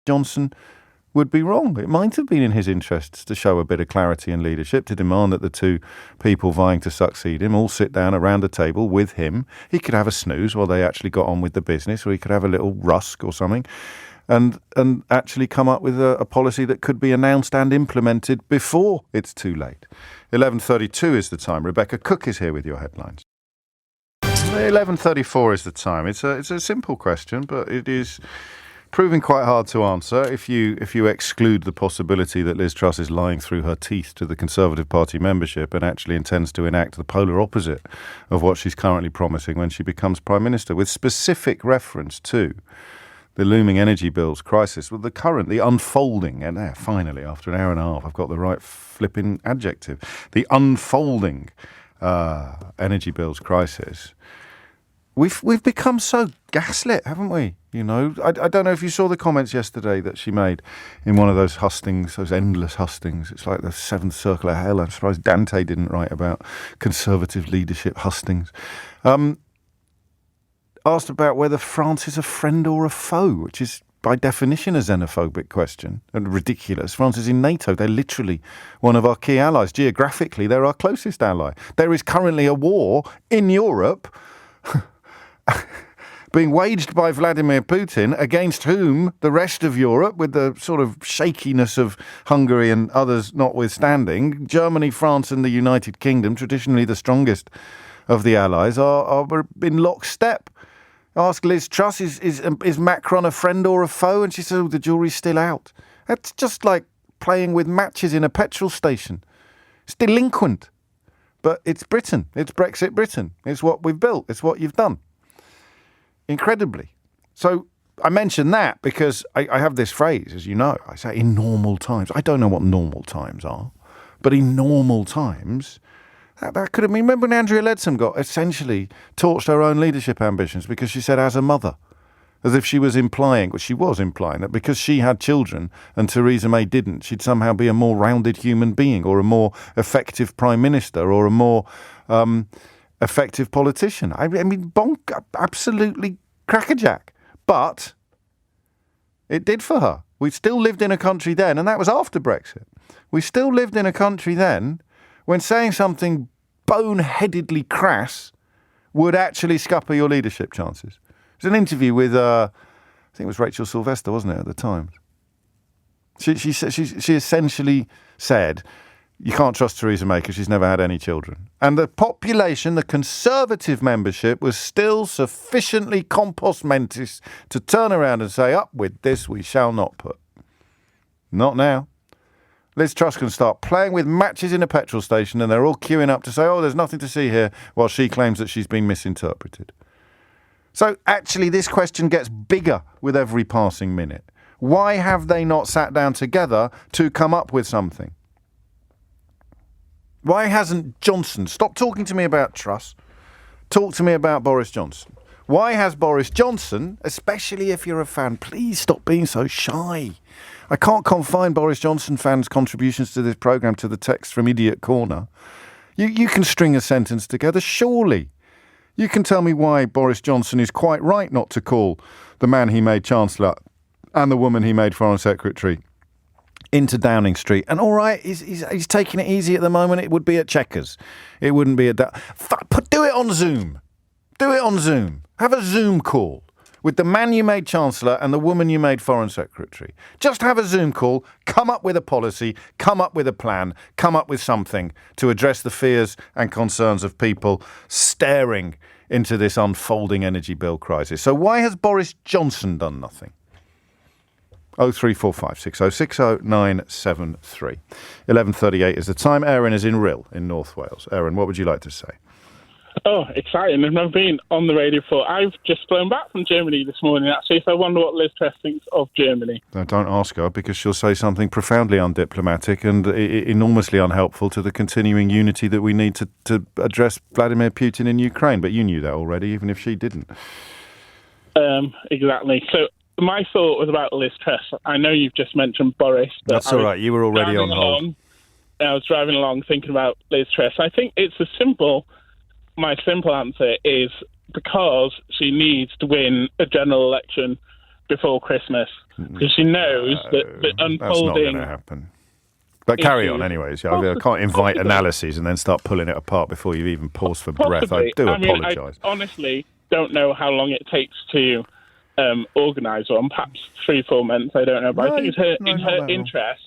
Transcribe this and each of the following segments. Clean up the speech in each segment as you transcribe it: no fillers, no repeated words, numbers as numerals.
Johnson would be wrong. It might have been in his interests to show a bit of clarity and leadership, to demand that the two people vying to succeed him all sit down around a table with him. He could have a snooze while they actually got on with the business, or he could have a little rusk or something, and actually come up with a policy that could be announced and implemented before it's too late. 11:32 is the time. Rebecca Cook is here with your headlines. 11:34 is the time. It's a simple question, but it is proving quite hard to answer if you exclude the possibility that Liz Truss is lying through her teeth to the Conservative Party membership and actually intends to enact the polar opposite of what she's currently promising when she becomes Prime Minister, with specific reference to the looming energy bills crisis, with the unfolding, and finally, after an hour and a half, I've got the right flipping adjective, the unfolding energy bills crisis. We've become so gaslit, haven't we? You know, I don't know if you saw the comments yesterday that she made in one of those hustings, those endless hustings. It's like the seventh circle of hell. I'm surprised Dante didn't write about Conservative leadership hustings. Asked about whether France is a friend or a foe, which is by definition a xenophobic question, and ridiculous. France is in NATO. They're literally one of our key allies. Geographically, they're our closest ally. There is currently a war in Europe being waged by Vladimir Putin, against whom the rest of Europe, with the sort of shakiness of Hungary and others notwithstanding, Germany, France and the United Kingdom, traditionally the strongest of the allies, are in lockstep. Ask Liz Truss, is Macron a friend or a foe? And she said, the jury's still out. That's just like playing with matches in a petrol station. It's delinquent. But it's Britain. It's Brexit Britain. It's what we've built. It's what you've done. Incredibly. So I mention that because I have this phrase, as you know, I say in normal times. I don't know what normal times are, but in normal times, that could have been. Remember when Andrea Leadsom got essentially torched her own leadership ambitions because she said as a mother, as if she was implying, well, she was implying that because she had children and Theresa May didn't, she'd somehow be a more rounded human being or a more effective prime minister or a more effective politician. I mean, absolutely crackerjack. But it did for her. We still lived in a country then, and that was after Brexit. We still lived in a country then when saying something boneheadedly crass would actually scupper your leadership chances. It was an interview with, I think it was Rachel Sylvester, wasn't it, at the Times? She essentially said, you can't trust Theresa May because she's never had any children. And the population, the Conservative membership, was still sufficiently compos mentis to turn around and say, up with this we shall not put. Not now. Liz Truss can start playing with matches in a petrol station and they're all queuing up to say, oh, there's nothing to see here, while she claims that she's been misinterpreted. So actually this question gets bigger with every passing minute. Why have they not sat down together to come up with something? Why hasn't Johnson, stop talking to me about Truss, talk to me about Boris Johnson. Why has Boris Johnson, especially if you're a fan, please stop being so shy. I can't confine Boris Johnson fans' contributions to this programme to the text from Idiot Corner. You can string a sentence together, surely. You can tell me why Boris Johnson is quite right not to call the man he made Chancellor and the woman he made Foreign Secretary into Downing Street. And all right, he's taking it easy at the moment. It would be at Chequers. It wouldn't be at... Do it on Zoom. Do it on Zoom. Have a Zoom call with the man you made Chancellor and the woman you made Foreign Secretary. Just have a Zoom call, come up with a policy, come up with a plan, come up with something to address the fears and concerns of people staring into this unfolding energy bill crisis. So why has Boris Johnson done nothing? 0345 6060 973. 11:38 is the time. Erin is in Rhyl in North Wales. Erin, what would you like to say? Oh, exciting. I've never been on the radio before. I've just flown back from Germany this morning, actually, so I wonder what Liz Truss thinks of Germany. No, don't ask her, because she'll say something profoundly undiplomatic and enormously unhelpful to the continuing unity that we need to address Vladimir Putin in Ukraine. But you knew that already, even if she didn't. Exactly. So my thought was about Liz Truss. I know you've just mentioned Boris. That's all right. You were already on hold. I was driving along thinking about Liz Truss. I think my simple answer is because she needs to win a general election before Christmas because she knows that That's not unfolding. going to happen. But carry on, issues- anyways. I can't invite analyses and then start pulling it apart before you've even paused for breath. I Possibly. do mean, apologise. I honestly don't know how long it takes to organise one. Perhaps 3-4 months. I don't know, but I think it's in her interest.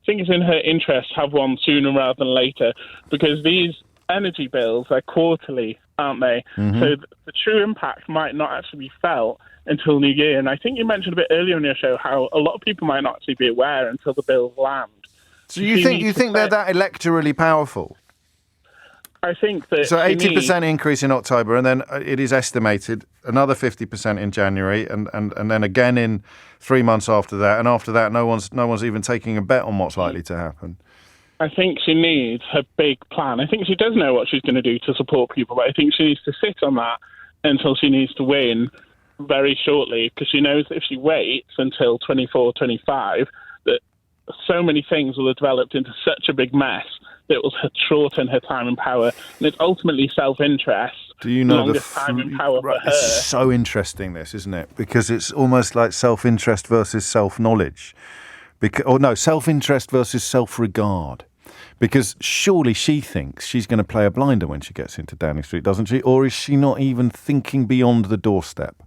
I think it's in her interest to have one sooner rather than later because these energy bills are quarterly, aren't they? Mm-hmm. So the true impact might not actually be felt until New Year. And I think you mentioned a bit earlier in your show how a lot of people might not actually be aware until the bills land. So you think they're that electorally powerful? I think that... So 80% increase in October, and then it is estimated another 50% in January, and then again in 3 months after that, and after that, no one's even taking a bet on what's likely to happen. I think she needs her big plan. I think she does know what she's going to do to support people, but I think she needs to sit on that until she needs to win very shortly, because she knows that if she waits until 24, 25, that so many things will have developed into such a big mess that it will shorten her time in power, and it's ultimately self-interest. Do you know longest time in power for her? It's so interesting, this, isn't it? Because it's almost like self-interest versus self-knowledge. Self-interest versus self-regard. Because surely she thinks she's going to play a blinder when she gets into Downing Street, doesn't she? Or is she not even thinking beyond the doorstep?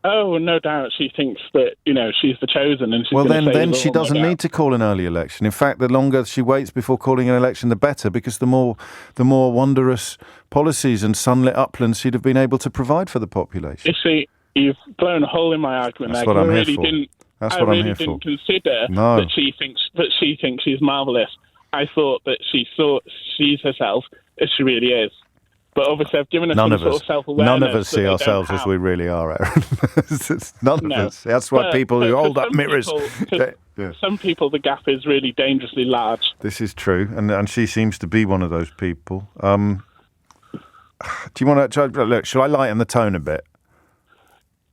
Oh, no doubt she thinks that, she's the chosen. And she's then she doesn't need to call an early election. In fact, the longer she waits before calling an election, the better, because the more wondrous policies and sunlit uplands she'd have been able to provide for the population. You see, you've blown a hole in my argument. That's what I'm here for. That's what I'm here for. I really didn't consider that she thinks she's marvellous. I thought that she sees herself as she really is. But obviously I've given her some sort of self-awareness. None of us see ourselves as we really are, Aaron. None of us. That's why people who hold up mirrors... Some people, the gap is really dangerously large. This is true, and she seems to be one of those people. Do you want to... Look, shall I lighten the tone a bit?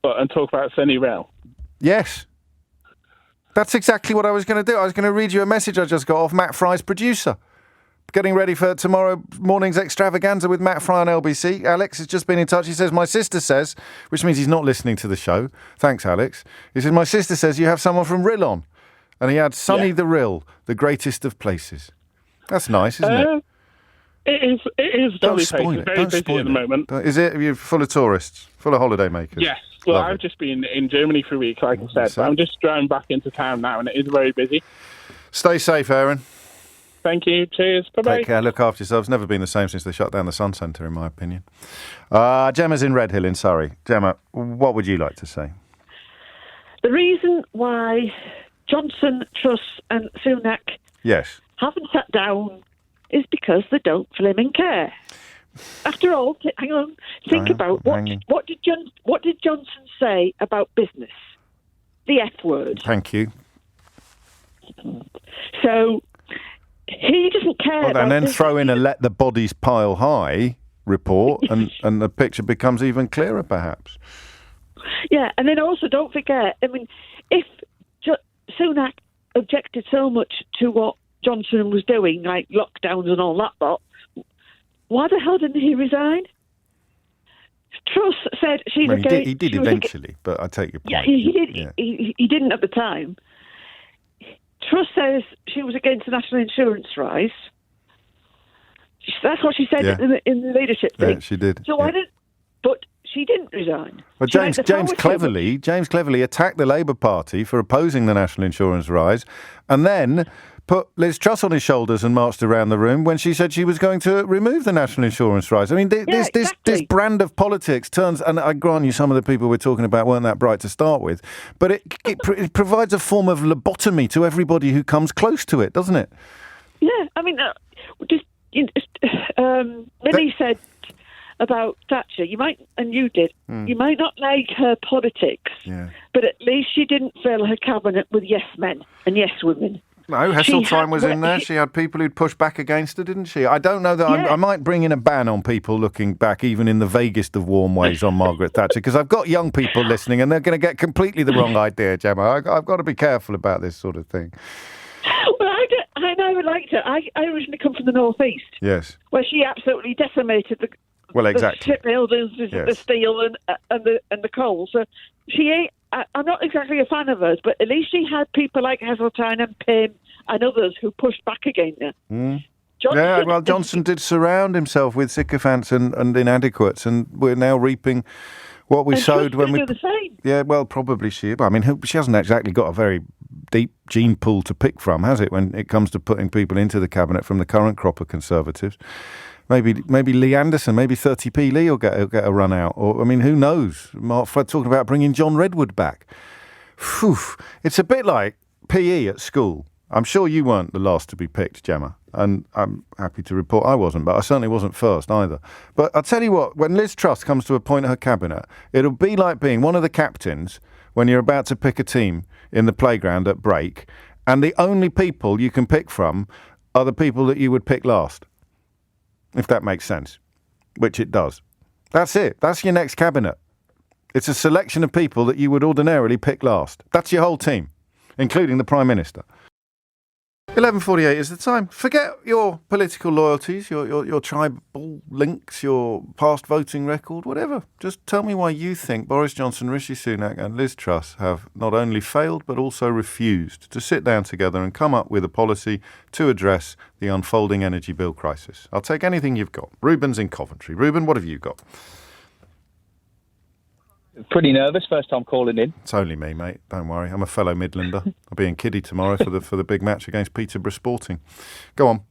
And talk about Sunny Rail? Yes. That's exactly what I was going to do. I was going to read you a message I just got off Matt Fry's producer. Getting ready for tomorrow morning's extravaganza with Matt Fry on LBC. Alex has just been in touch. He says, my sister says, which means he's not listening to the show. Thanks, Alex. He says, my sister says you have someone from Rill on. And he had Sonny the Rill, the greatest of places. That's nice, isn't it? It is. Don't spoil it. Very busy at the moment. Is it? You're full of tourists, full of holiday makers? Yes. Well, Lovely. I've just been in Germany for a week, like I said. But I'm just driving back into town now, and it is very busy. Stay safe, Aaron. Thank you. Cheers. Bye-bye. Take care. Look after yourselves. Never been the same since they shut down the Sun Centre, in my opinion. Gemma's in Redhill in Surrey. Gemma, what would you like to say? The reason why Johnson, Truss and Sunak haven't sat down is because they don't flaming care. After all, hang on, think about what did Johnson say about business? The F word. Thank you. So he doesn't care. And then throw in a "let the bodies pile high" report, and the picture becomes even clearer, perhaps. Yeah, and then also don't forget. I mean, if Sunak objected so much to what Johnson was doing, like lockdowns and all that lot, why the hell didn't he resign? Truss said she's against... He did eventually, but I take your point. Yeah, he did. Yeah. He didn't at the time. Truss says she was against the national insurance rise. That's what she said in the leadership thing. Yeah, she did. So why didn't... But she didn't resign. Well, James cleverly attacked the Labour Party for opposing the national insurance rise, and then put Liz Truss on his shoulders and marched around the room when she said she was going to remove the national insurance rise. I mean, this brand of politics turns, and I grant you some of the people we're talking about weren't that bright to start with, but it provides a form of lobotomy to everybody who comes close to it, doesn't it? Yeah, I mean, Millie said about Thatcher, you might not like her politics, but at least she didn't fill her cabinet with yes men and yes women. No, Heseltine was in there. She had people who'd push back against her, didn't she? I don't know that I might bring in a ban on people looking back, even in the vaguest of warm ways, on Margaret Thatcher, because I've got young people listening and they're going to get completely the wrong idea, Gemma. I've got to be careful about this sort of thing. Well, I never liked her. I originally come from the northeast. Yes. Where she absolutely decimated the shipbuildings, the steel and the coal. So I'm not exactly a fan of hers, but at least she had people like Heseltine and Pym and others who pushed back against her. Johnson did surround himself with sycophants and inadequates, and we're now reaping what we sowed when we do the same. Yeah, well, probably she. I mean, she hasn't exactly got a very deep gene pool to pick from, has it? When it comes to putting people into the cabinet from the current crop of Conservatives, maybe Lee Anderson, maybe 30p Lee will get a run out. Or I mean, who knows? Mark Flood talking about bringing John Redwood back. Phew. It's a bit like PE at school. I'm sure you weren't the last to be picked, Gemma, and I'm happy to report I wasn't, but I certainly wasn't first either. But I'll tell you what, when Liz Truss comes to appoint her cabinet, it'll be like being one of the captains when you're about to pick a team in the playground at break, and the only people you can pick from are the people that you would pick last, if that makes sense, which it does. That's it. That's your next cabinet. It's a selection of people that you would ordinarily pick last. That's your whole team, including the Prime Minister. 11:48 is the time. Forget your political loyalties, your tribal links, your past voting record, whatever. Just tell me why you think Boris Johnson, Rishi Sunak and Liz Truss have not only failed but also refused to sit down together and come up with a policy to address the unfolding energy bill crisis. I'll take anything you've got. Ruben's in Coventry. Ruben, what have you got? Pretty nervous, first time calling in. It's only me, mate. Don't worry. I'm a fellow Midlander. I'll be in Kiddie tomorrow for the big match against Peterborough Sporting. Go on.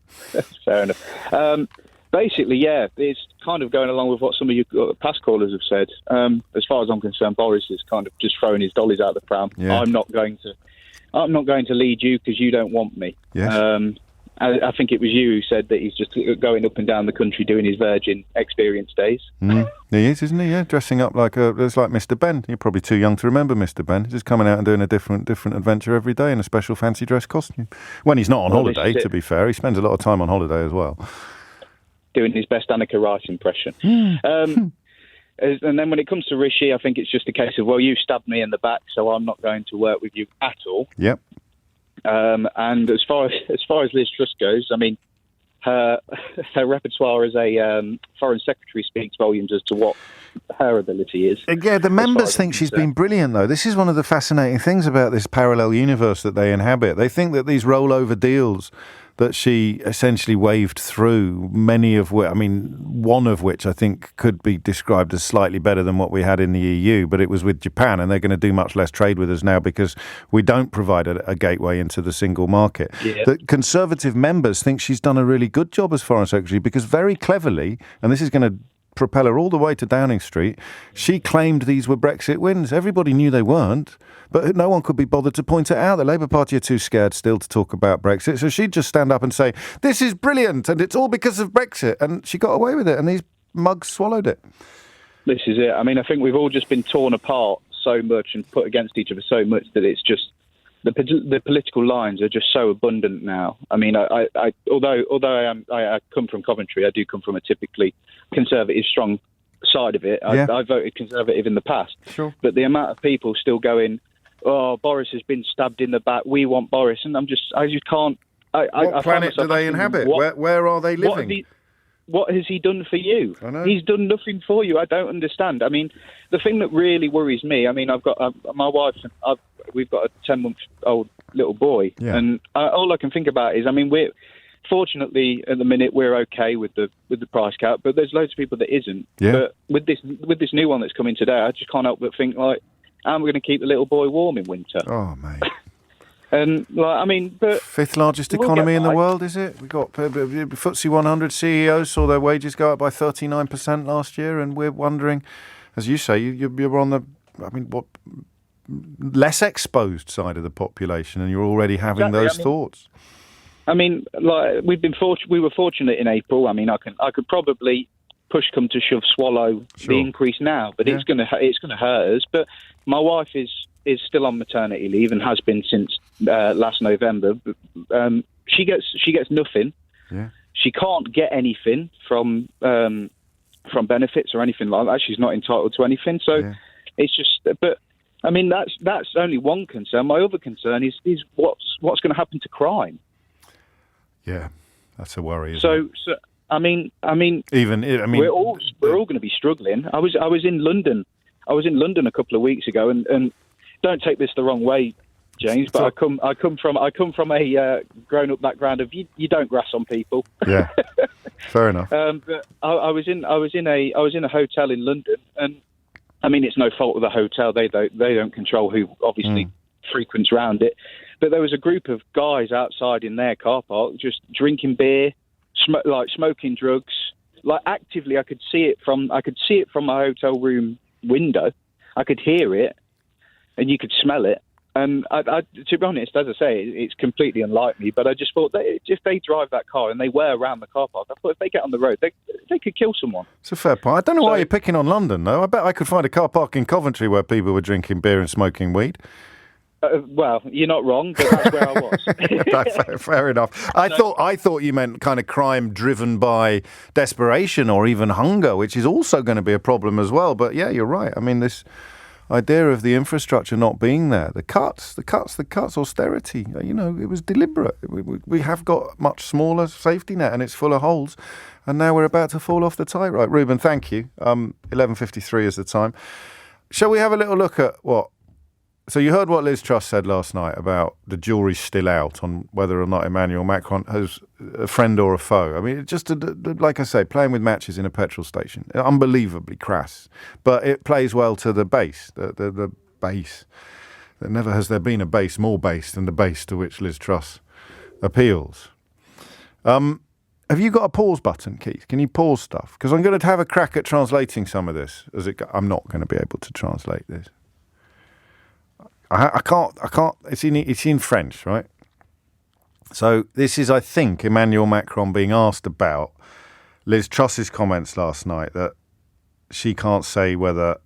Fair enough. Basically, yeah, it's kind of going along with what some of you past callers have said. As far as I'm concerned, Boris is kind of just throwing his dollies out the pram. Yeah. I'm not going to lead you because you don't want me. Yes. I think it was you who said that he's just going up and down the country doing his Virgin Experience days. He is, isn't he? Yeah, dressing up like Mr. Ben. You're probably too young to remember Mr. Ben. He's just coming out and doing a different adventure every day in a special fancy dress costume. When he's not on holiday, to be fair, he spends a lot of time on holiday as well. Doing his best Anneka Rice impression. And then when it comes to Rishi, I think it's just a case of, well, you stabbed me in the back, so I'm not going to work with you at all. Yep. And as far as Liz Truss goes, I mean, her repertoire as a foreign secretary speaks volumes as to what her ability is. Yeah, the members think she's been brilliant, though. This is one of the fascinating things about this parallel universe that they inhabit. They think that these rollover deals that she essentially waved through, one of which I think could be described as slightly better than what we had in the EU, but it was with Japan, and they're going to do much less trade with us now because we don't provide a gateway into the single market. Yeah. The Conservative members think she's done a really good job as Foreign Secretary because very cleverly, and this is going to propel her all the way to Downing Street, she claimed these were Brexit wins. Everybody knew they weren't, but no one could be bothered to point it out. The Labour Party are too scared still to talk about Brexit, so she'd just stand up and say, this is brilliant, and it's all because of Brexit, and she got away with it, and these mugs swallowed it. This is it. I mean, I think we've all just been torn apart so much and put against each other so much that it's just the political lines are just so abundant now. I mean, although I come from Coventry, I do come from a typically conservative, strong side of it. Yeah. I voted Conservative in the past. Sure. But the amount of people still going, oh, Boris has been stabbed in the back, we want Boris. And I just can't... What planet do they inhabit? Where are they living? What has he done for you? I know. He's done nothing for you. I don't understand. I mean, the thing that really worries me, I mean, I've got my wife, and we've got a 10-month-old little boy. Yeah. And all I can think about is, I mean, fortunately, at the minute, we're okay with the price cap, but there's loads of people that isn't. Yeah. But with this new one that's coming today, I just can't help but think, like, how am I going to keep the little boy warm in winter? Oh, mate. And, like, I mean, but... Fifth largest economy in the world, is it? We've got FTSE 100 CEOs saw their wages go up by 39% last year, and we're wondering, as you say, you're on the, less exposed side of the population, and you're already having those thoughts. I mean, like, we were fortunate in April. I mean, I could probably push come to shove swallow the increase now, but it's gonna hurt us. But my wife is still on maternity leave and has been since last November. She gets nothing. Yeah. She can't get anything from benefits or anything like that. She's not entitled to anything. So it's just. But I mean, that's only one concern. My other concern is what's going to happen to crime. Yeah, that's a worry. Isn't it? So I mean, we're all going to be struggling. I was in London. I was in London a couple of weeks ago, and don't take this the wrong way, James, but I come from a grown-up background of you don't grass on people. Yeah, fair enough. But I was in a hotel in London, and I mean it's no fault of the hotel. They don't control who obviously frequents around it. But there was a group of guys outside in their car park just drinking beer, smoking drugs. Like actively, I could see it from my hotel room window. I could hear it, and you could smell it. And to be honest, as I say, it's completely unlike me. But I just thought that if they drive that car and they were around the car park, I thought if they get on the road, they could kill someone. It's a fair point. I don't know why you're picking on London, though. I bet I could find a car park in Coventry where people were drinking beer and smoking weed. Well, you're not wrong, but that's where I was. Fair enough. I thought you meant kind of crime driven by desperation or even hunger, which is also going to be a problem as well. But yeah, you're right. I mean, this idea of the infrastructure not being there, the cuts, austerity, it was deliberate. We have got much smaller safety net and it's full of holes. And now we're about to fall off the tightrope. Ruben, thank you. 11:53 is the time. Shall we have a little look at what? So you heard what Liz Truss said last night about the jury's still out on whether or not Emmanuel Macron has a friend or a foe. I mean, just like I say, playing with matches in a petrol station, unbelievably crass. But it plays well to the base, the base. Never has there been a base more base than the base to which Liz Truss appeals. Have you got a pause button, Keith? Can you pause stuff? Because I'm going to have a crack at translating some of this. I'm not going to be able to translate this. I can't. It's in French, right? So this is, I think, Emmanuel Macron being asked about Liz Truss's comments last night that she can't say whether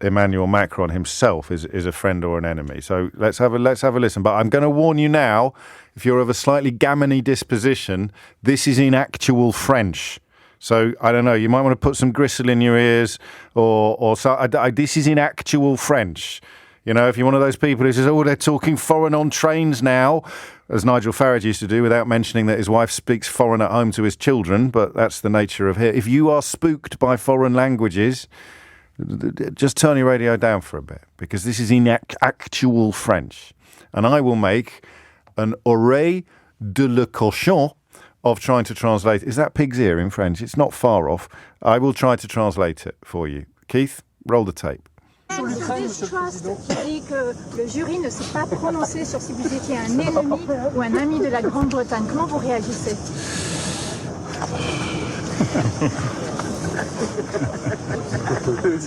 Emmanuel Macron himself is a friend or an enemy. So let's have a listen. But I'm going to warn you now, if you're of a slightly gammony disposition, this is in actual French. So I don't know. You might want to put some gristle in your ears, or so. This is in actual French. If you're one of those people who says, they're talking foreign on trains now, as Nigel Farage used to do without mentioning that his wife speaks foreign at home to his children, but that's the nature of here. If you are spooked by foreign languages, just turn your radio down for a bit, because this is in actual French. And I will make an oreille de le cochon of trying to translate. Is that pig's ear in French? It's not far off. I will try to translate it for you. Keith, roll the tape. Sur Liz Truss qui dit que le jury ne s'est pas prononcé sur si vous étiez un ennemi ou un ami de la Grande-Bretagne. Comment vous réagissez?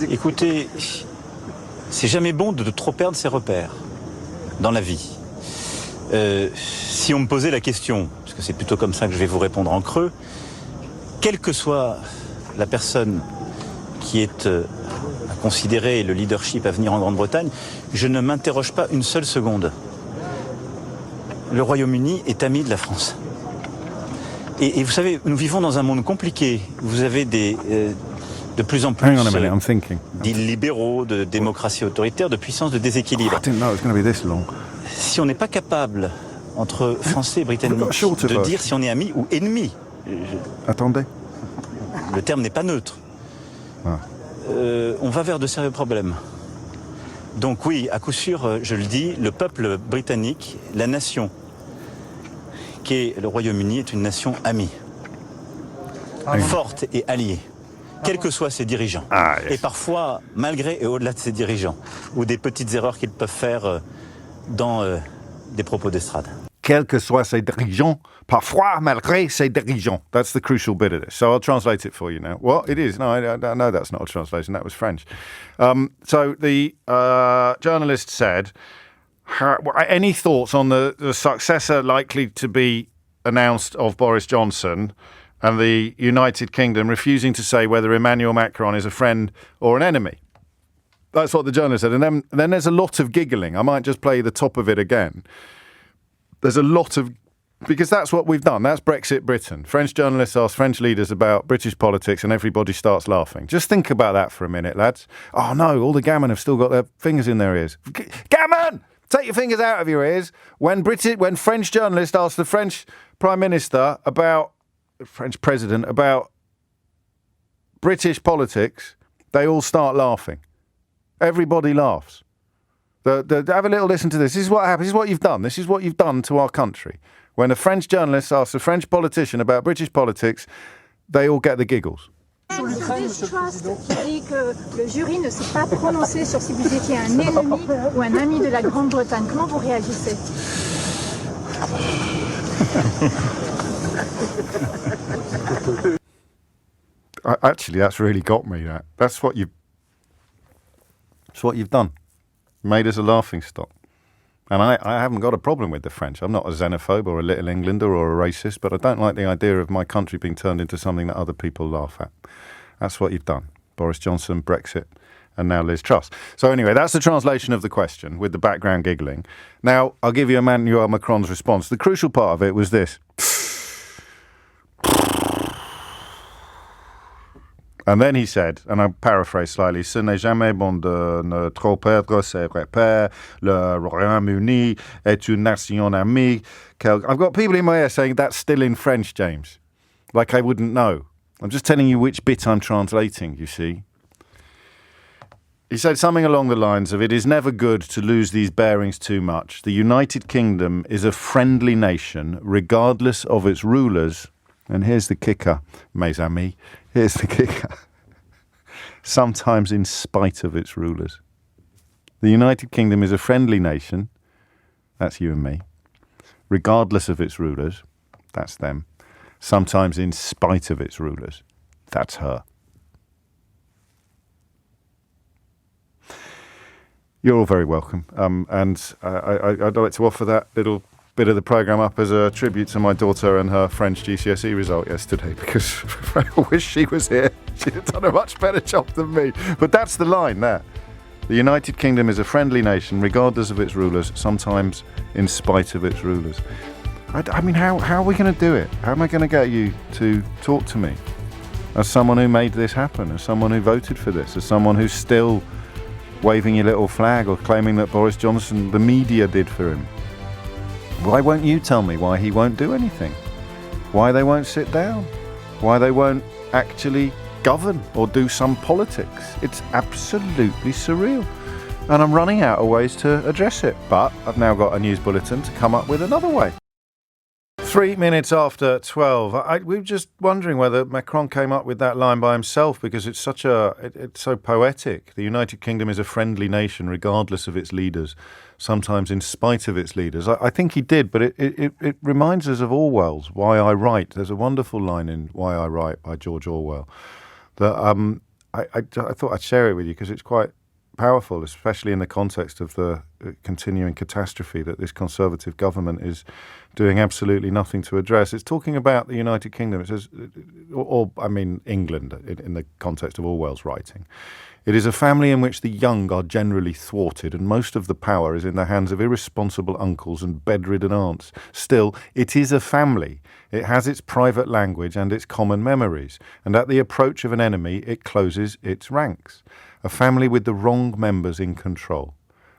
Écoutez, c'est jamais bon de trop perdre ses repères dans la vie. Si on me posait la question, parce que c'est plutôt comme ça que je vais vous répondre en creux, quelle que soit la personne qui est à considérer le leadership à venir en Grande-Bretagne, je ne m'interroge pas une seule seconde. Le Royaume-Uni est ami de la France. Et vous savez, nous vivons dans un monde compliqué. Vous avez de plus en plus d'illibéraux, de démocratie autoritaire, de puissance de déséquilibre. Si on n'est pas capable, entre Français et Britanniques, de dire si on est ami ou ennemi, Attendez. Le terme n'est pas neutre. On va vers de sérieux problèmes. Donc oui, à coup sûr, je le dis, le peuple britannique, la nation qu'est le Royaume-Uni est une nation amie, forte et alliée, quels que soient ses dirigeants. Et parfois, malgré et au-delà de ses dirigeants, ou des petites erreurs qu'ils peuvent faire dans des propos d'estrade. Quels que soient ses dirigeants, parfois malgré ses dirigeants. That's the crucial bit of this. So I'll translate it for you now. Well, it is. No, I know that's not a translation. That was French. So the journalist said, any thoughts on the successor likely to be announced of Boris Johnson and the United Kingdom refusing to say whether Emmanuel Macron is a friend or an enemy? That's what the journalist said. And then there's a lot of giggling. I might just play the top of it again. There's a lot of... Because that's what we've done. That's Brexit Britain. French journalists ask French leaders about British politics and everybody starts laughing. Just think about that for a minute, lads. Oh, no, all the gammon have still got their fingers in their ears. Gammon! Take your fingers out of your ears. When French journalists ask the French Prime Minister about... French President about British politics, they all start laughing. Everybody laughs. Have a little listen to this. This is what happens. This is what you've done. This is what you've done to our country. When a French journalist asks a French politician about British politics, they all get the giggles. This trust qui dit que le jury ne s'est pas prononcé sur si vous étiez un ennemi ou un ami de la Grande-Bretagne. Comment vous réagissez? Actually, that's really got me. That's what you've done. Made us a laughing stock. And I haven't got a problem with the French. I'm not a xenophobe or a Little Englander or a racist, but I don't like the idea of my country being turned into something that other people laugh at. That's what you've done. Boris Johnson, Brexit, and now Liz Truss. So anyway, that's the translation of the question with the background giggling. Now, I'll give you Emmanuel Macron's response. The crucial part of it was this. And then he said, and I paraphrase slightly, ce n'est jamais bon de ne trop perdre ses repères. Le Royaume-Uni est une nation amie. I've got people in my ear saying that's still in French, James. Like I wouldn't know. I'm just telling you which bit I'm translating, you see. He said something along the lines of, it is never good to lose these bearings too much. The United Kingdom is a friendly nation, regardless of its rulers. And here's the kicker, mes amis. Here's the kicker. Sometimes in spite of its rulers. The United Kingdom is a friendly nation. That's you and me. Regardless of its rulers. That's them. Sometimes in spite of its rulers. That's her. You're all very welcome. And I'd like to offer that little bit of the programme up as a tribute to my daughter and her French GCSE result yesterday, because I wish she was here. She'd have done a much better job than me. But that's the line there. The United Kingdom is a friendly nation, regardless of its rulers, sometimes in spite of its rulers. I mean, how are we going to do it? How am I going to get you to talk to me? As someone who made this happen, as someone who voted for this, as someone who's still waving your little flag or claiming that Boris Johnson, the media, did for him. Why won't you tell me why he won't do anything? Why they won't sit down? Why they won't actually govern or do some politics? It's absolutely surreal. And I'm running out of ways to address it. But I've now got a news bulletin to come up with another way. 3 minutes after 12. We were just wondering whether Macron came up with that line by himself, because it's it's so poetic. The United Kingdom is a friendly nation, regardless of its leaders, sometimes in spite of its leaders. I think he did, but it reminds us of Orwell's Why I Write. There's a wonderful line in Why I Write by George Orwell that I thought I'd share it with you because it's quite powerful, especially in the context of the continuing catastrophe that this Conservative government is doing absolutely nothing to address. It's talking about the United Kingdom. It says, England, in the context of Orwell's writing. It is a family in which the young are generally thwarted, and most of the power is in the hands of irresponsible uncles and bedridden aunts. Still, it is a family. It has its private language and its common memories, and at the approach of an enemy, it closes its ranks. A family with the wrong members in control.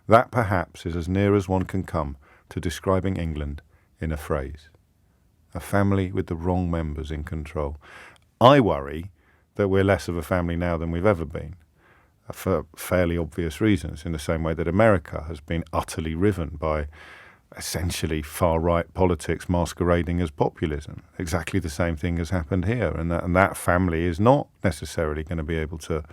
That, perhaps, is as near as one can come to describing England in a phrase. A family with the wrong members in control. I worry that we're less of a family now than we've ever been, for fairly obvious reasons, in the same way that America has been utterly riven by essentially far-right politics masquerading as populism. Exactly the same thing has happened here, and that family is not necessarily going to be able to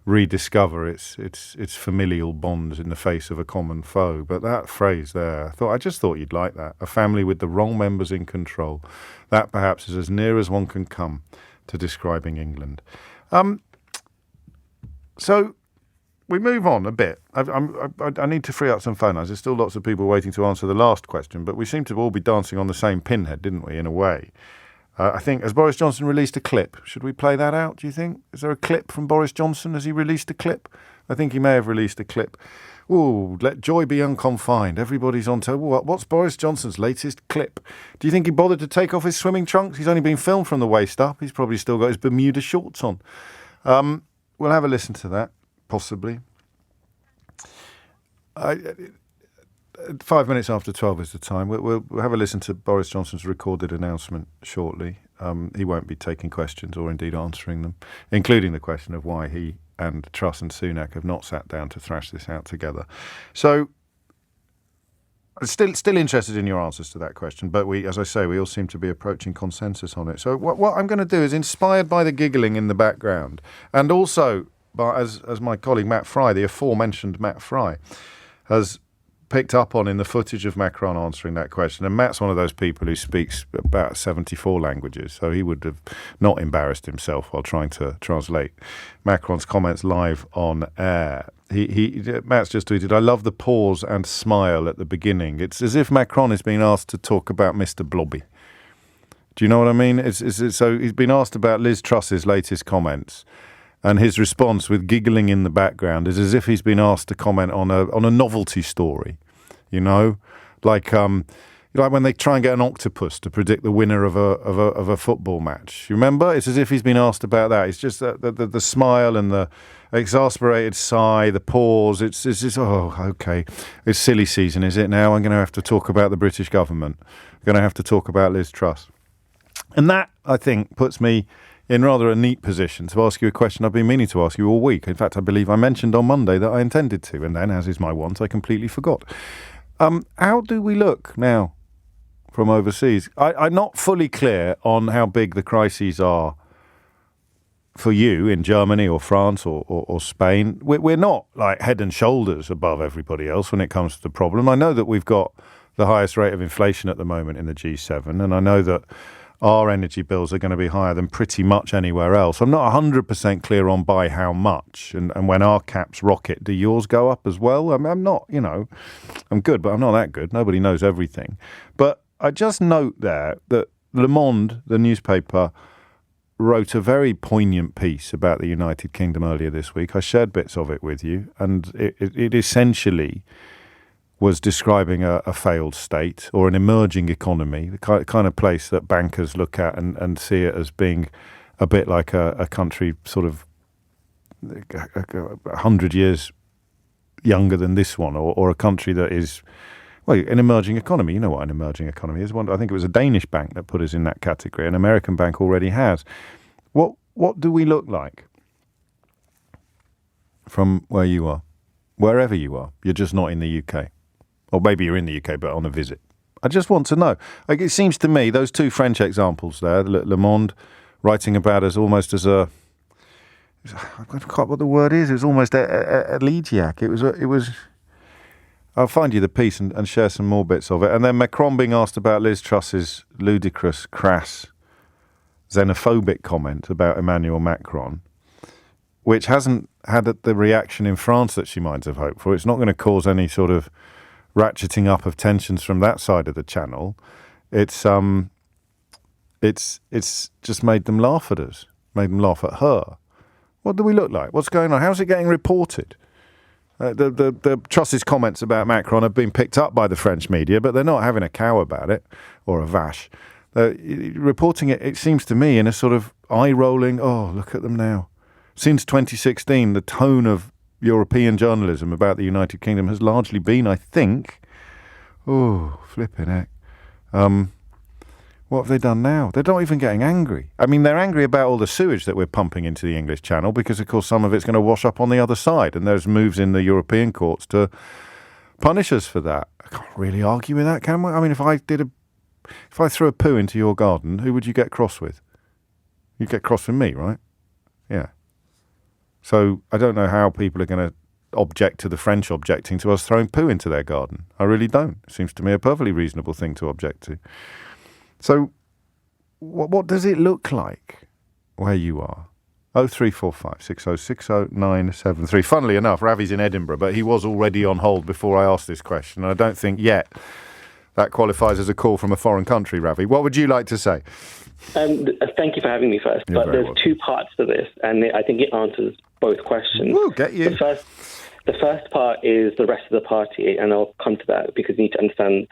rediscover its familial bonds in the face of a common foe. But that phrase there, I just thought you'd like that. A family with the wrong members in control. That perhaps is as near as one can come to describing England. So we move on a bit. I need to free up some phone lines. There's still lots of people waiting to answer the last question, but we seem to all be dancing on the same pinhead, didn't we, in a way? I think, has Boris Johnson released a clip? Should we play that out, do you think? Is there a clip from Boris Johnson? Has he released a clip? I think he may have released a clip. Ooh, let joy be unconfined. Everybody's on to, what's Boris Johnson's latest clip? Do you think he bothered to take off his swimming trunks? He's only been filmed from the waist up. He's probably still got his Bermuda shorts on. We'll have a listen to that, possibly. 5 minutes after 12 is the time. We'll have a listen to Boris Johnson's recorded announcement shortly. He won't be taking questions or indeed answering them, including the question of why he and Truss and Sunak have not sat down to thrash this out together. So, still interested in your answers to that question, but as I say, we all seem to be approaching consensus on it. So what I'm going to do is, inspired by the giggling in the background, and also by, as my colleague Matt Fry, the aforementioned Matt Fry, has picked up on in the footage of Macron answering that question. And Matt's one of those people who speaks about 74 languages, so he would have not embarrassed himself while trying to translate Macron's comments live on air. Matt's just tweeted, "I love the pause and smile at the beginning. It's as if Macron is being asked to talk about Mr. Blobby." Do you know what I mean? So he's been asked about Liz Truss's latest comments, and his response, with giggling in the background, is as if he's been asked to comment on a novelty story. You know, like when they try and get an octopus to predict the winner of a football match. You remember? It's as if he's been asked about that. It's just the smile and the exasperated sigh, the pause. It's just, oh, okay. It's silly season, is it now? I'm going to have to talk about the British government. I'm going to have to talk about Liz Truss. And that, I think, puts me in rather a neat position to ask you a question I've been meaning to ask you all week. In fact, I believe I mentioned on Monday that I intended to, and then, as is my wont, I completely forgot. How do we look now from overseas? I'm not fully clear on how big the crises are for you in Germany or France or Spain. We're not like head and shoulders above everybody else when it comes to the problem. I know that we've got the highest rate of inflation at the moment in the G7, and I know that our energy bills are going to be higher than pretty much anywhere else. I'm not 100% clear on by how much. And when our caps rocket, do yours go up as well? I'm not, I'm good, but I'm not that good. Nobody knows everything. But I just note there that Le Monde, the newspaper, wrote a very poignant piece about the United Kingdom earlier this week. I shared bits of it with you, and it essentially was describing a failed state or an emerging economy, the kind of place that bankers look at and see it as being a bit like a country sort of 100 years younger than this one, or a country that is, well, an emerging economy. You know what an emerging economy is. I think it was a Danish bank that put us in that category. An American bank already has. What do we look like from where you are? Wherever you are. You're just not in the UK. Or maybe you're in the UK, but on a visit. I just want to know. Like, it seems to me, those two French examples there, Le Monde writing about us almost as I can't quite what the word is. It was almost elegiac. It was. I'll find you the piece and share some more bits of it. And then Macron being asked about Liz Truss's ludicrous, crass, xenophobic comment about Emmanuel Macron, which hasn't had the reaction in France that she might have hoped for. It's not going to cause any sort of ratcheting up of tensions from that side of the channel. It's just made them laugh at us, made them laugh at her. What do we look like? What's going on? How's it getting reported? The Truss's comments about Macron have been picked up by the French media, but they're not having a cow about it, or a vache. Reporting it seems to me, in a sort of eye-rolling, oh, look at them now. Since 2016, the tone of European journalism about the United Kingdom has largely been, I think, oh, flipping heck. What have they done now? They're not even getting angry. I mean, they're angry about all the sewage that we're pumping into the English Channel because, of course, some of it's going to wash up on the other side, and there's moves in the European courts to punish us for that. I can't really argue with that, can we? I mean, if I threw a poo into your garden, who would you get cross with? You'd get cross with me, right? Yeah. So I don't know how people are going to object to the French objecting to us throwing poo into their garden. I really don't. It seems to me a perfectly reasonable thing to object to. So what does it look like where you are? 0345 6060 973. Funnily enough, Ravi's in Edinburgh, but he was already on hold before I asked this question. And I don't think yet that qualifies as a call from a foreign country, Ravi. What would you like to say? Thank you for having me first. You're but there's welcome. two parts to this, and I think it answers both questions. We'll get you. The first part is the rest of the party, and I'll come to that because you need to understand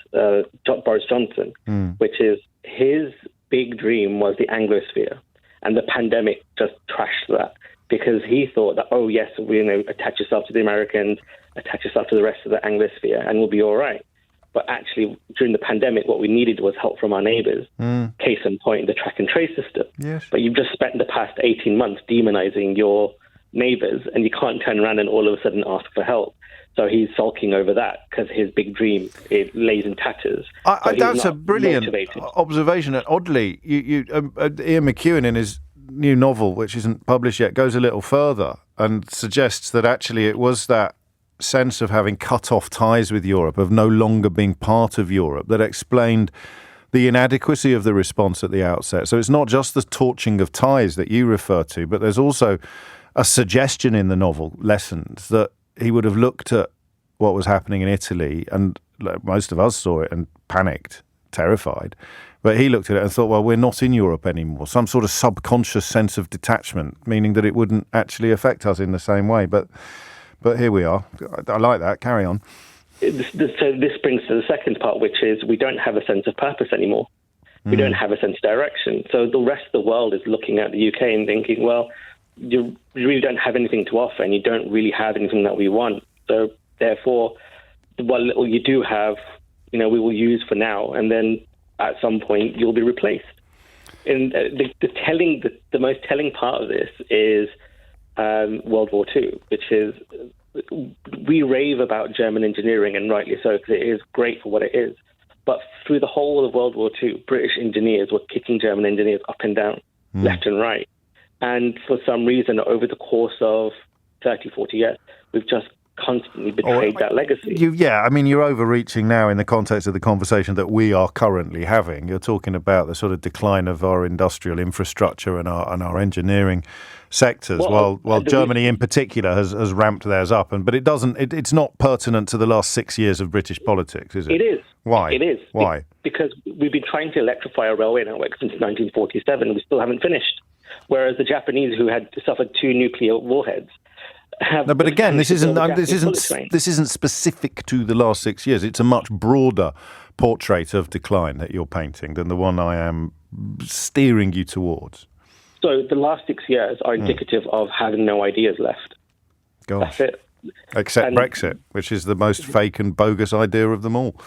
Boris Johnson, which is his big dream was the Anglosphere, and the pandemic just trashed that because he thought that, oh yes, attach yourself to the Americans, attach yourself to the rest of the Anglosphere, and we'll be all right. But actually, during the pandemic, what we needed was help from our neighbours. Case in point, the track and trace system. Yes. But you've just spent the past 18 months demonizing your neighbours, and you can't turn around and all of a sudden ask for help. So he's sulking over that because his big dream, it lays in tatters. That's a brilliant observation. And oddly, Ian McEwan in his new novel, which isn't published yet, goes a little further and suggests that actually it was that sense of having cut off ties with Europe, of no longer being part of Europe, that explained the inadequacy of the response at the outset. So it's not just the torching of ties that you refer to, but there's also a suggestion in the novel, Lessons, that he would have looked at what was happening in Italy, and most of us saw it and panicked, terrified. But he looked at it and thought, well, we're not in Europe anymore. Some sort of subconscious sense of detachment, meaning that it wouldn't actually affect us in the same way. But here we are. I like that. Carry on. So this brings to the second part, which is we don't have a sense of purpose anymore. We don't have a sense of direction. So the rest of the world is looking at the UK and thinking, well, you really don't have anything to offer, and you don't really have anything that we want. So therefore, what little you do have, we will use for now, and then at some point you'll be replaced. And the most telling part of this is World War II, which is we rave about German engineering, and rightly so, because it is great for what it is. But through the whole of World War II, British engineers were kicking German engineers up and down, left and right. And for some reason, over the course of 30, 40 years, we've just constantly betrayed that legacy. You're overreaching now in the context of the conversation that we are currently having. You're talking about the sort of decline of our industrial infrastructure and our engineering sectors, while Germany in particular has ramped theirs up. But it's not pertinent to the last 6 years of British politics, is it? It is. Why? It is. Why? Because we've been trying to electrify a railway network since 1947, and we still haven't finished. Whereas the Japanese, who had suffered 2 nuclear warheads, have... No, but again, this isn't specific to the last 6 years. It's a much broader portrait of decline that you're painting than the one I am steering you towards. So the last 6 years are indicative of having no ideas left. Gosh. That's it. Except Brexit, which is the most fake and bogus idea of them all.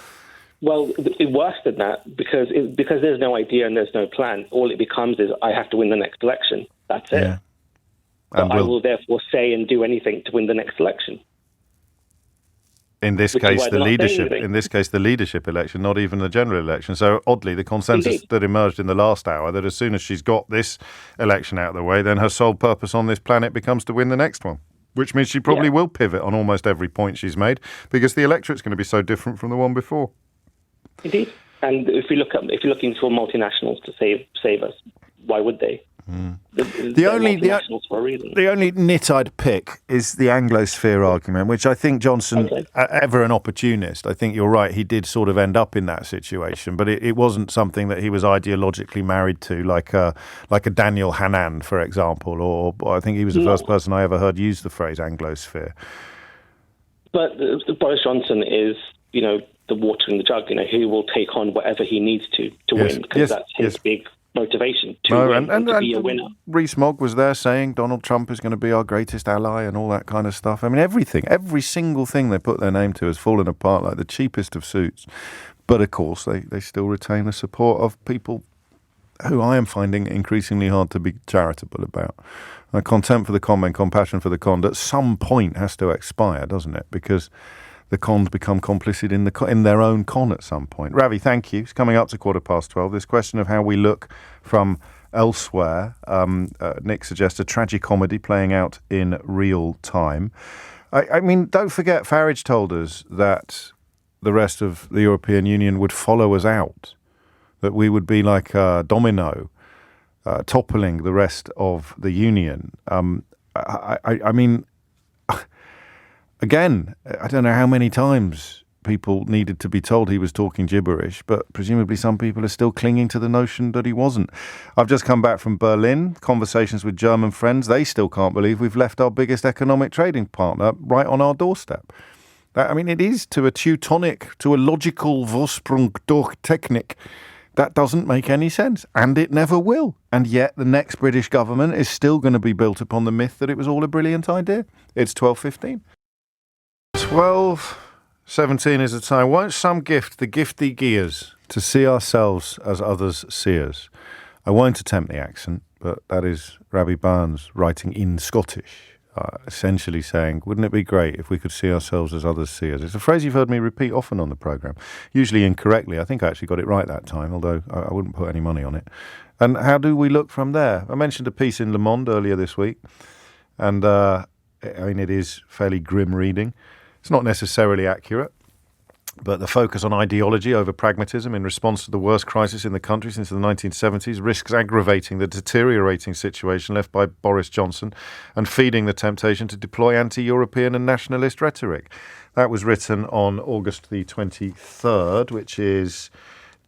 Well, worse than that, because there's no idea and there's no plan, all it becomes is I have to win the next election. That's it. Yeah. But I will therefore say and do anything to win the next election. In this case, the leadership. In this case, the leadership election, not even the general election. So, oddly, the consensus that emerged in the last hour that as soon as she's got this election out of the way, then her sole purpose on this planet becomes to win the next one. Which means she probably will pivot on almost every point she's made, because the electorate's going to be so different from the one before. Indeed, and if you're looking for multinationals to save us, why would they? The only nit I'd pick is the Anglosphere argument, which I think Johnson, ever an opportunist, I think you're right, he did sort of end up in that situation, but it wasn't something that he was ideologically married to, like a Daniel Hannan, for example, or I think he was the first person I ever heard use the phrase Anglosphere. But Boris Johnson is, the water in the jug. He will take on whatever he needs to win, because that's his big motivation to win and to be a winner. Rees-Mogg was there saying Donald Trump is going to be our greatest ally and all that kind of stuff. I mean, every single thing they put their name to has fallen apart like the cheapest of suits. But of course, they still retain the support of people who I am finding increasingly hard to be charitable about. Contempt for the con and compassion for the conned at some point has to expire, doesn't it? Because the cons become complicit in their own con at some point. Ravi, thank you. It's coming up to 12:15. This question of how we look from elsewhere. Nick suggests a tragicomedy playing out in real time. I mean, don't forget, Farage told us that the rest of the European Union would follow us out, that we would be like a domino, toppling the rest of the Union. I mean... Again, I don't know how many times people needed to be told he was talking gibberish, but presumably some people are still clinging to the notion that he wasn't. I've just come back from Berlin, conversations with German friends. They still can't believe we've left our biggest economic trading partner right on our doorstep. It is to a Teutonic, to a logical Vorsprung durch Technik. That doesn't make any sense, and it never will. And yet the next British government is still going to be built upon the myth that it was all a brilliant idea. It's 12:15. 12:17 is the time. Won't some gift the gifty gears to see ourselves as others see us? I won't attempt the accent, but that is Ravi Barnes writing in Scottish. essentially saying, wouldn't it be great if we could see ourselves as others see us? It's a phrase you've heard me repeat often on the programme, usually incorrectly. I think I actually got it right that time, although I wouldn't put any money on it. And how do we look from there? I mentioned a piece in Le Monde earlier this week, and it is fairly grim reading. It's not necessarily accurate, but the focus on ideology over pragmatism in response to the worst crisis in the country since the 1970s risks aggravating the deteriorating situation left by Boris Johnson and feeding the temptation to deploy anti-European and nationalist rhetoric. That was written on August the 23rd, which is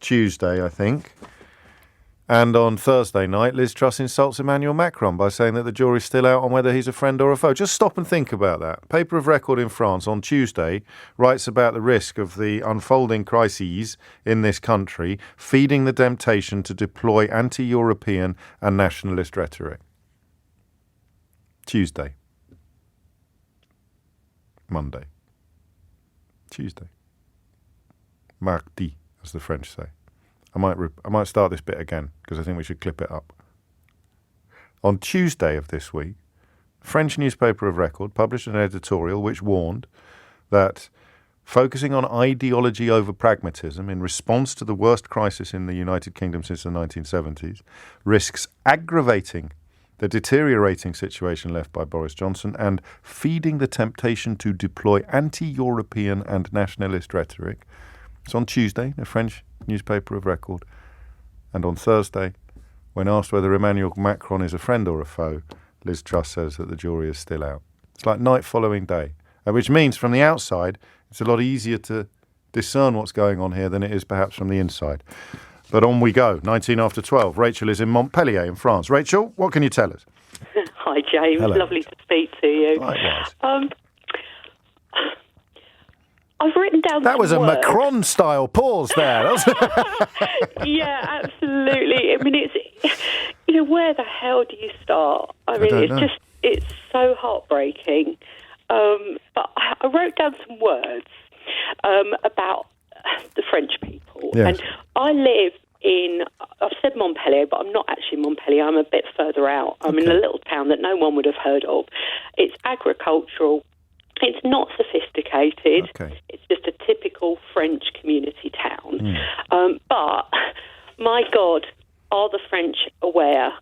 Tuesday, I think. And on Thursday night, Liz Truss insults Emmanuel Macron by saying that the jury's still out on whether he's a friend or a foe. Just stop and think about that. Paper of Record in France on Tuesday writes about the risk of the unfolding crises in this country feeding the temptation to deploy anti-European and nationalist rhetoric. Tuesday. Monday. Tuesday. Mardi, as the French say. I might start this bit again because I think we should clip it up. On Tuesday of this week, French newspaper of Record published an editorial which warned that focusing on ideology over pragmatism in response to the worst crisis in the United Kingdom since the 1970s risks aggravating the deteriorating situation left by Boris Johnson and feeding the temptation to deploy anti-European and nationalist rhetoric. It's on Tuesday, the French newspaper of Record. And on Thursday, when asked whether Emmanuel Macron is a friend or a foe, Liz Truss says that the jury is still out. It's like night following day, which means from the outside, it's a lot easier to discern what's going on here than it is perhaps from the inside. But on we go, 19 after 12. Rachel is in Montpellier in France. Rachel, what can you tell us? Hi, James. Hello. Lovely to speak to you. Likewise. I've written down That was a words. Macron-style pause there. Yeah, absolutely. I mean, it's, where the hell do you start? I mean, it's so heartbreaking. But I wrote down some words about the French people. Yes. And I live I've said Montpellier, but I'm not actually Montpellier. I'm a bit further out. I'm in a little town that no one would have heard of. It's agricultural. It's not sophisticated. Okay. It's just a typical French community town. But, my God, are the French aware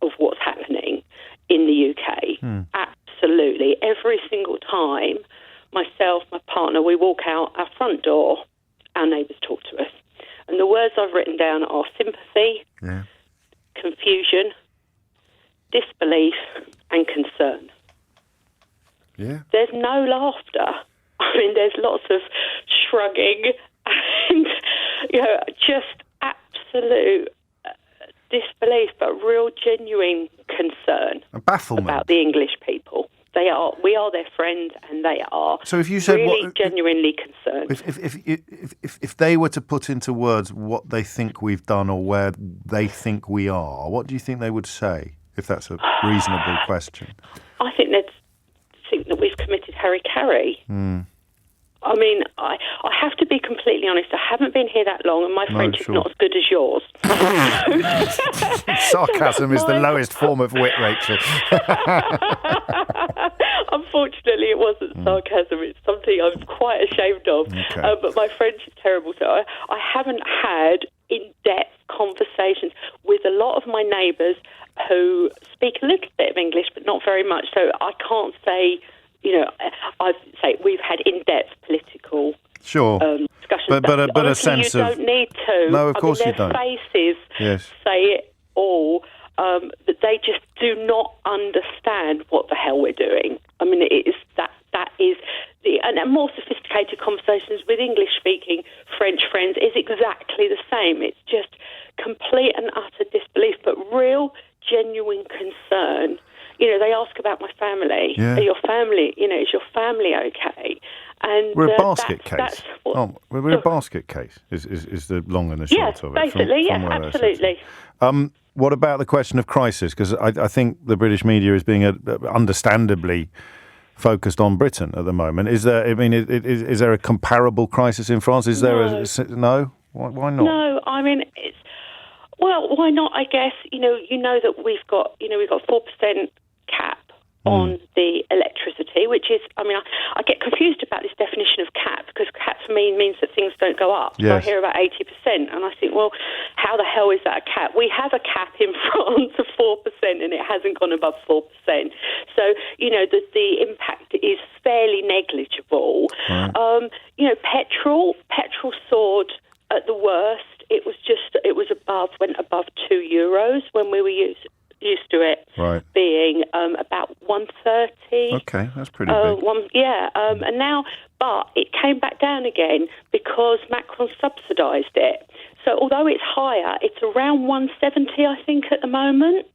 of what's happening in the UK? Absolutely. Every single time, myself, my partner, we walk out our front door, our neighbours talk to us. And the words I've written down are sympathy, confusion, disbelief, and concern. Yeah. There's no laughter. I mean, there's lots of shrugging and, just absolute disbelief, but real genuine concern and bafflement about the English people. We are their friends, and they are. So if you said really genuinely concerned. If they were to put into words what they think we've done or where they think we are, what do you think they would say? If that's a reasonable question. I think they'd think that we've committed hara-kiri. I mean, I have to be completely honest. I haven't been here that long, and my French is not as good as yours. Sarcasm is the lowest form of wit, Rachel. Unfortunately, it wasn't sarcasm. It's something I'm quite ashamed of. Okay. But my French is terrible, so I haven't had in-depth conversations with a lot of my neighbours who speak a little bit of English, but not very much. So I can't say... I'd say we've had in-depth political discussions. But a sense you of... don't need to. No, of course you their don't. Faces say it all, that they just do not understand what the hell we're doing. I mean, it is that is... And more sophisticated conversations with English-speaking French friends is exactly the same. It's just complete and utter disbelief, but real, genuine concern. They ask about my family. Yeah. Is your family okay? And we're a basket case. We're a basket case. Is the long and the short of it? Basically, absolutely. What about the question of crisis? Because I think the British media is being understandably focused on Britain at the moment. Is there? I mean, is there a comparable crisis in France? Is there no? Why not? No, I mean it's. Well, why not? I guess you know that we've got 4% cap on the electricity, which is, I mean, I get confused about this definition of cap, because cap for me means that things don't go up. Yes. So I hear about 80%, and I think, well, how the hell is that a cap? We have a cap in France of 4%, and it hasn't gone above 4%. So, you know, the impact is fairly negligible. Right. You know, petrol soared at the worst. It was went above €2 when we were used to it being about 130. Okay, that's pretty big. And now, but it came back down again because Macron subsidised it. So although it's higher, it's around 170, I think, at the moment.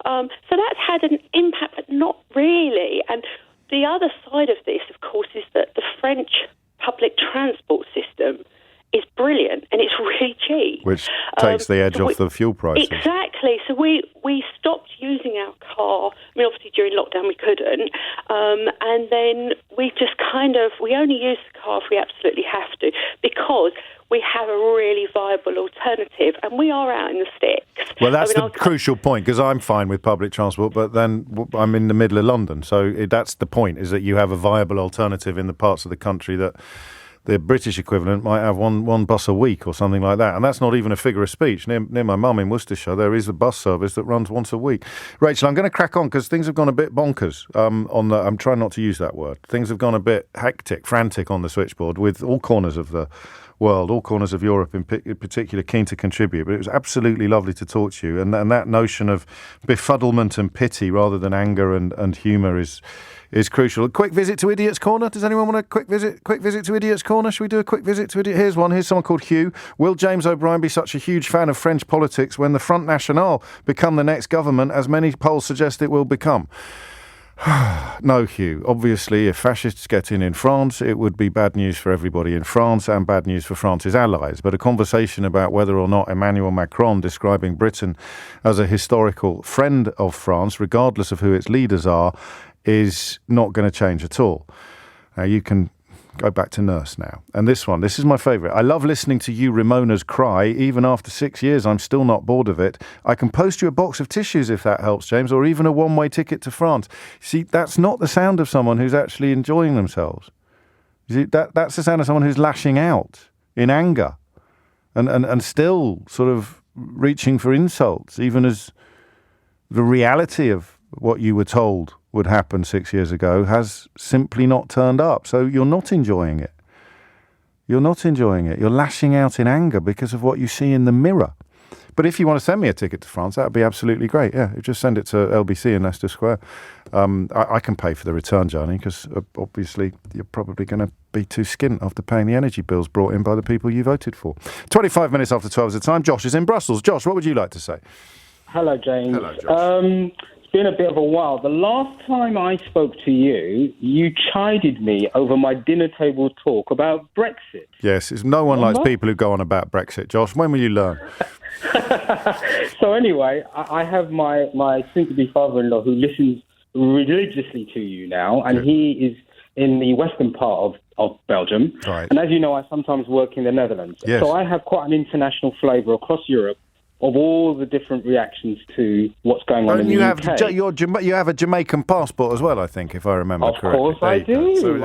So that's had an impact, but not really. And the other side of this, of course, is that the French public transport system is brilliant, and it's really cheap. Which takes the edge off the fuel prices. Exactly. So we stopped using our car. I mean, obviously during lockdown we couldn't. And then we just we only use the car if we absolutely have to, because we have a really viable alternative, and we are out in the sticks. Well, that's the crucial point, because I'm fine with public transport, but then I'm in the middle of London. So that's the point, is that you have a viable alternative in the parts of the country that the British equivalent might have one bus a week or something like that. And that's not even a figure of speech. Near my mum in Worcestershire, there is a bus service that runs once a week. Rachel, I'm going to crack on, because things have gone a bit bonkers. I'm trying not to use that word. Things have gone a bit hectic, frantic on the switchboard, with all corners of the world, all corners of Europe in particular, keen to contribute. But it was absolutely lovely to talk to you. And that notion of befuddlement and pity rather than anger and humour is crucial. A quick visit to Idiot's Corner. Does anyone want a quick visit to Idiot's Corner? Should we do a quick visit to Idiot? Here's one. Here's someone called Hugh. Will James O'Brien be such a huge fan of French politics when the Front National become the next government, as many polls suggest it will become? No, Hugh. Obviously, if fascists get in France, it would be bad news for everybody in France and bad news for France's allies. But a conversation about whether or not Emmanuel Macron describing Britain as a historical friend of France, regardless of who its leaders are, is not going to change at all. Now, you can go back to nurse now. And this is my favourite. I love listening to you Ramonas cry. Even after 6 years, I'm still not bored of it. I can post you a box of tissues if that helps, James, or even a one-way ticket to France. See, that's not the sound of someone who's actually enjoying themselves. See, that's the sound of someone who's lashing out in anger and still sort of reaching for insults, even as the reality of what you were told would happen 6 years ago has simply not turned up. So you're not enjoying it. You're not enjoying it. You're lashing out in anger because of what you see in the mirror. But if you want to send me a ticket to France, that would be absolutely great. Yeah, just send it to LBC in Leicester Square. I can pay for the return journey, because obviously you're probably going to be too skint after paying the energy bills brought in by the people you voted for. 25 minutes after 12 is the time. Josh is in Brussels. Josh, what would you like to say? Hello, James. Hello, Josh. Been a bit of a while. The last time I spoke to you, you chided me over my dinner table talk about Brexit. Yes, no one likes people who go on about Brexit, Josh. When will you learn? So anyway, I have my soon-to-be father-in-law who listens religiously to you now, and he is in the western part of Belgium. Right. And as you know, I sometimes work in the Netherlands. Yes. So I have quite an international flavour across Europe of all the different reactions to what's going on in the UK. You have a Jamaican passport as well, I think, if I remember correctly. Of course I do. So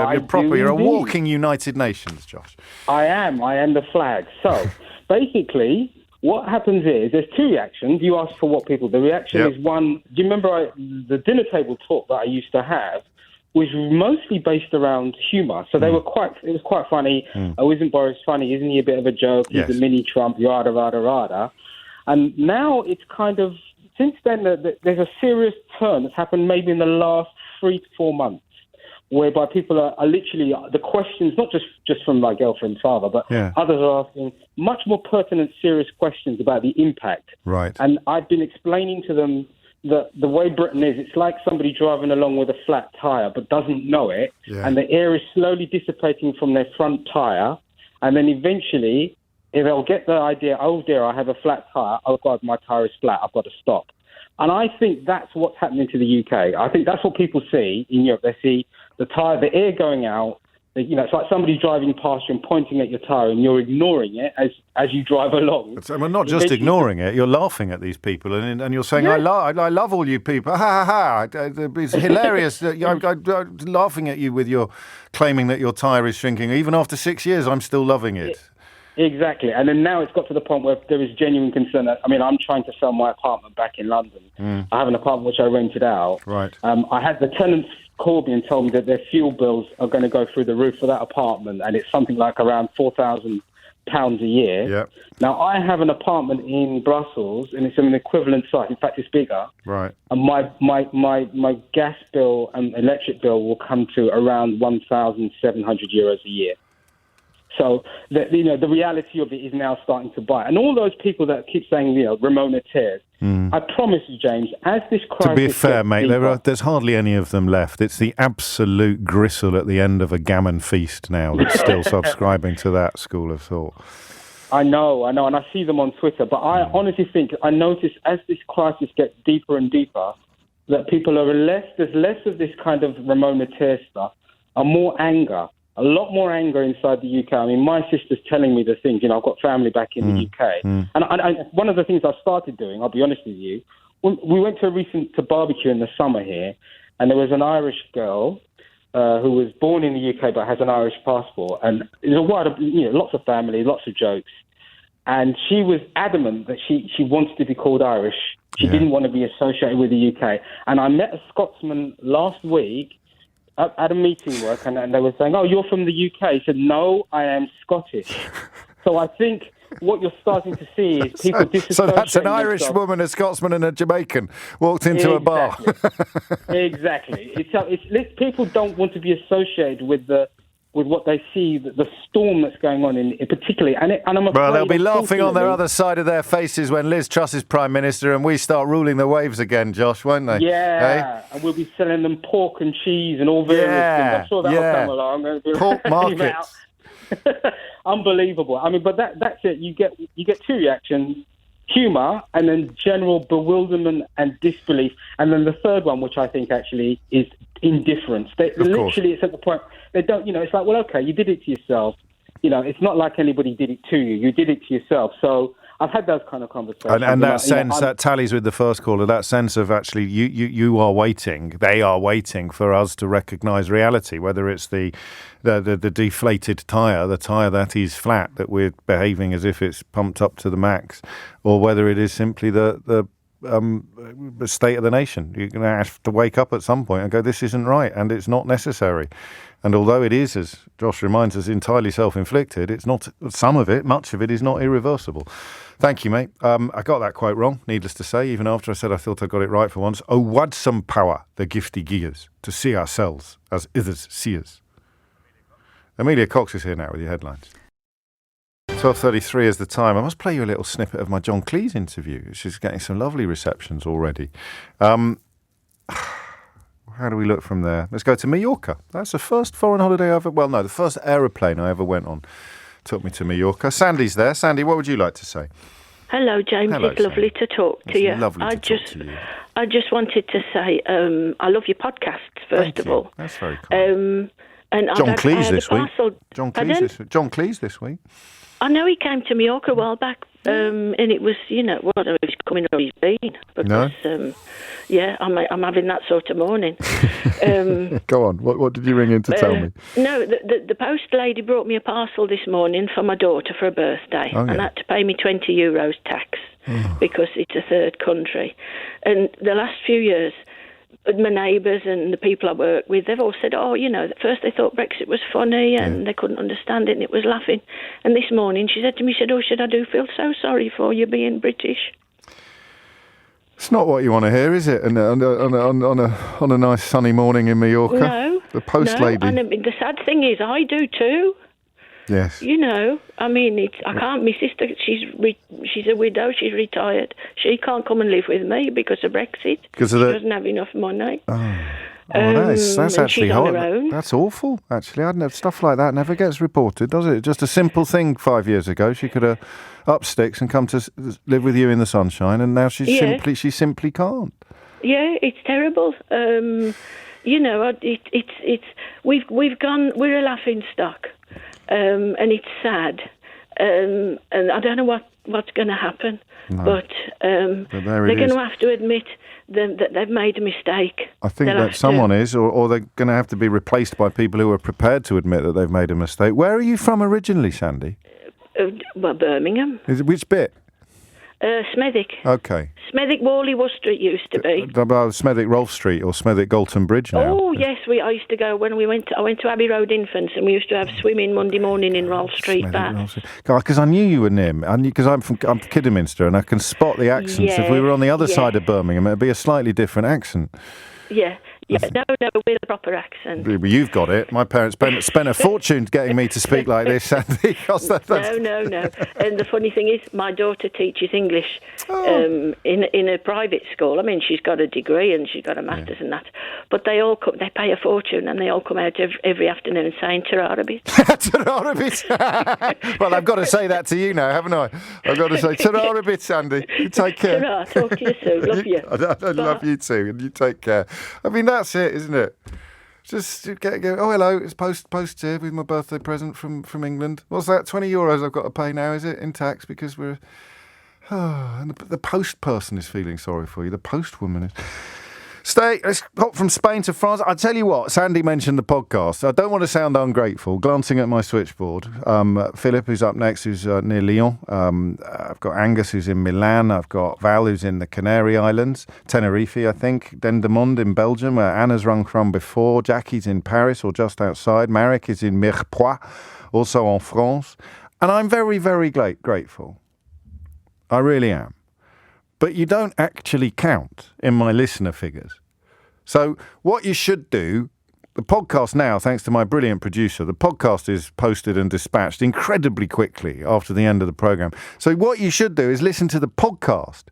you're a walking United Nations, Josh. I am the flag. So basically, what happens is there's two reactions. You asked for what people... The reaction is one... Do you remember the dinner table talk that I used to have was mostly based around humour. So they were it was quite funny. Oh, isn't Boris funny? Isn't he a bit of a joke? Yes. He's a mini Trump, yada, yada, yada. And now it's kind of, since then, there's a serious turn that's happened maybe in the last 3 to 4 months, whereby people are literally, the questions, not just from my girlfriend's father, but others are asking much more pertinent, serious questions about the impact. Right. And I've been explaining to them that the way Britain is, it's like somebody driving along with a flat tyre but doesn't know it, and the air is slowly dissipating from their front tyre, and then eventually... if they'll get the idea, oh dear, I have a flat tyre, oh God, my tyre is flat, I've got to stop. And I think that's what's happening to the UK. I think that's what people see in Europe. They see the tyre, the air going out, It's like somebody driving past you and pointing at your tyre, and you're ignoring it as you drive along. So we're not just ignoring it; you're laughing at these people, and you're saying, "I love all you people." Ha ha ha! It's hilarious. I'm laughing at you with your claiming that your tyre is shrinking. Even after 6 years, I'm still loving it. Exactly, and then now it's got to the point where there is genuine concern. I'm trying to sell my apartment back in London. I have an apartment which I rented out. Right. I had the tenants called me and told me that their fuel bills are going to go through the roof for that apartment, and it's something like around £4,000 a year. Yeah. Now, I have an apartment in Brussels, and it's an equivalent size. In fact, it's bigger. Right. And my gas bill and electric bill will come to around €1,700 a year. So, the reality of it is now starting to bite. And all those people that keep saying, Ramona tears, I promise you, James, as this crisis... To be fair, mate, deeper, there's hardly any of them left. It's the absolute gristle at the end of a gammon feast now that's still subscribing to that school of thought. I know, and I see them on Twitter. But I honestly think, I notice as this crisis gets deeper and deeper, that people are there's less of this kind of Ramona tears stuff, and more anger. A lot more anger inside the UK. I mean, my sister's telling me the things. I've got family back in the UK. And one of the things I started doing, I'll be honest with you, we went to a recent barbecue in the summer here, and there was an Irish girl who was born in the UK but has an Irish passport. And there's lots of family, lots of jokes. And she was adamant that she wanted to be called Irish. She didn't want to be associated with the UK. And I met a Scotsman last week at a meeting work, and they were saying, "Oh, you're from the UK." He said, "No, I am Scottish." So I think what you're starting to see is people disassociating. So that's an Irish woman, a Scotsman, and a Jamaican walked into a bar. Exactly. It's people don't want to be associated with what they see, the storm that's going on in particularly. And I'm afraid, well, they'll be laughing on their other side of their faces when Liz Truss is Prime Minister and we start ruling the waves again, Josh, won't they? Yeah, and we'll be selling them pork and cheese and all various things. I'm sure that'll come along. Pork markets. Unbelievable. I mean, but that's it. You get two reactions: humour and then general bewilderment and disbelief. And then the third one, which I think actually is indifference. It's at the point they don't. It's like, well, okay, you did it to yourself. It's not like anybody did it to you. You did it to yourself. So I've had those kind of conversations. And that sense, that tallies with the first caller, that sense of actually you are waiting, they are waiting for us to recognise reality, whether it's the deflated tyre, the tyre that is flat, that we're behaving as if it's pumped up to the max, or whether it is simply the state of the nation. You're going to have to wake up at some point and go, this isn't right, and it's not necessary. And although it is, as Josh reminds us, entirely self-inflicted, it's not. Much of it is not irreversible. Thank you, mate. I got that quite wrong, needless to say, even after I said I thought I got it right for once. Oh, wad some power the gifty gives to see ourselves as others see us. Amelia Cox is here now with your headlines. 12:33 is the time. I must play you a little snippet of my John Cleese interview. She's getting some lovely receptions already. How do we look from there? Let's go to Mallorca. That's the first foreign holiday the first aeroplane I ever went on took me to Mallorca. Sandy's there. Sandy, what would you like to say? Hello, James. Hello, it's lovely to talk to you. Lovely to talk to you. I just wanted to say I love your podcasts, first of all. That's very kind. And John Cleese this week. John Cleese this week. I know he came to Mallorca a while back, and it was, I don't know if he's coming or he's been. Because, I'm having that sort of morning. Go on. What did you ring in to tell me? No, the post lady brought me a parcel this morning for my daughter for her birthday, and I had to pay me €20 tax because it's a third country. And the last few years, my neighbours and the people I work with, they've all said, at first they thought Brexit was funny and they couldn't understand it and it was laughing. And this morning she said to me, Shad, I do feel so sorry for you being British. It's not what you want to hear, is it? On a nice sunny morning in Mallorca? No. The post lady. And the sad thing is, I do too. Yes. I can't. My sister, she's a widow. She's retired. She can't come and live with me because of Brexit. She doesn't have enough money. Oh, that's actually horrible. That's awful. Actually, stuff like that never gets reported, does it? Just a simple thing 5 years ago. She could have up sticks and come to live with you in the sunshine, and now she simply can't. Yeah, it's terrible. we've gone. We're a laughing stock, and it's sad, and I don't know what's going to happen, but they're going to have to admit that they've made a mistake. I think that someone is, or they're going to have to be replaced by people who are prepared to admit that they've made a mistake. Where are you from originally, Sandy? Well, Birmingham. Which bit? Smethwick. Okay. Smethwick, Worley, Worcester it used to be. Smethwick Rolfe Street or Smethwick Galton Bridge now. Oh, yes. I used to go when I went to Abbey Road Infants, and we used to have swimming Monday morning in Rolfe Street. Because I knew you were near. Because I'm from Kidderminster, and I can spot the accents. If we were on the other side of Birmingham, it'd be a slightly different accent. Yeah. Yeah, no, with a proper accent. You've got it. My parents spent a fortune getting me to speak like this, Sandy. No. And the funny thing is, my daughter teaches English in a private school. I mean, she's got a degree and she's got a master's and that. But they all come. They pay a fortune, and they all come out every afternoon saying "Tararabit." Tararabit. Well, I've got to say that to you now, haven't I? I've got to say Tararabit, Sandy. You take care. Ta-ra. Talk to you soon. Love you. I love you too, and you take care. I mean, that's it, isn't it? Just go. Oh, hello! It's post here with my birthday present from England. What's that? €20 I've got to pay now, is it, in tax? Because we're. And the post person is feeling sorry for you. The post woman is. Let's hop from Spain to France. I tell you what, Sandy mentioned the podcast. I don't want to sound ungrateful. Glancing at my switchboard, Philip, who's up next, who's near Lyon. I've got Angus, who's in Milan. I've got Val, who's in the Canary Islands, Tenerife, I think. Dendermonde in Belgium, where Anna's rung from before. Jackie's in Paris or just outside. Marek is in Mirepoix, also en France. And I'm very, very grateful. I really am. But you don't actually count in my listener figures. So what you should do, the podcast now, thanks to my brilliant producer, the podcast is posted and dispatched incredibly quickly after the end of the programme. So what you should do is listen to the podcast,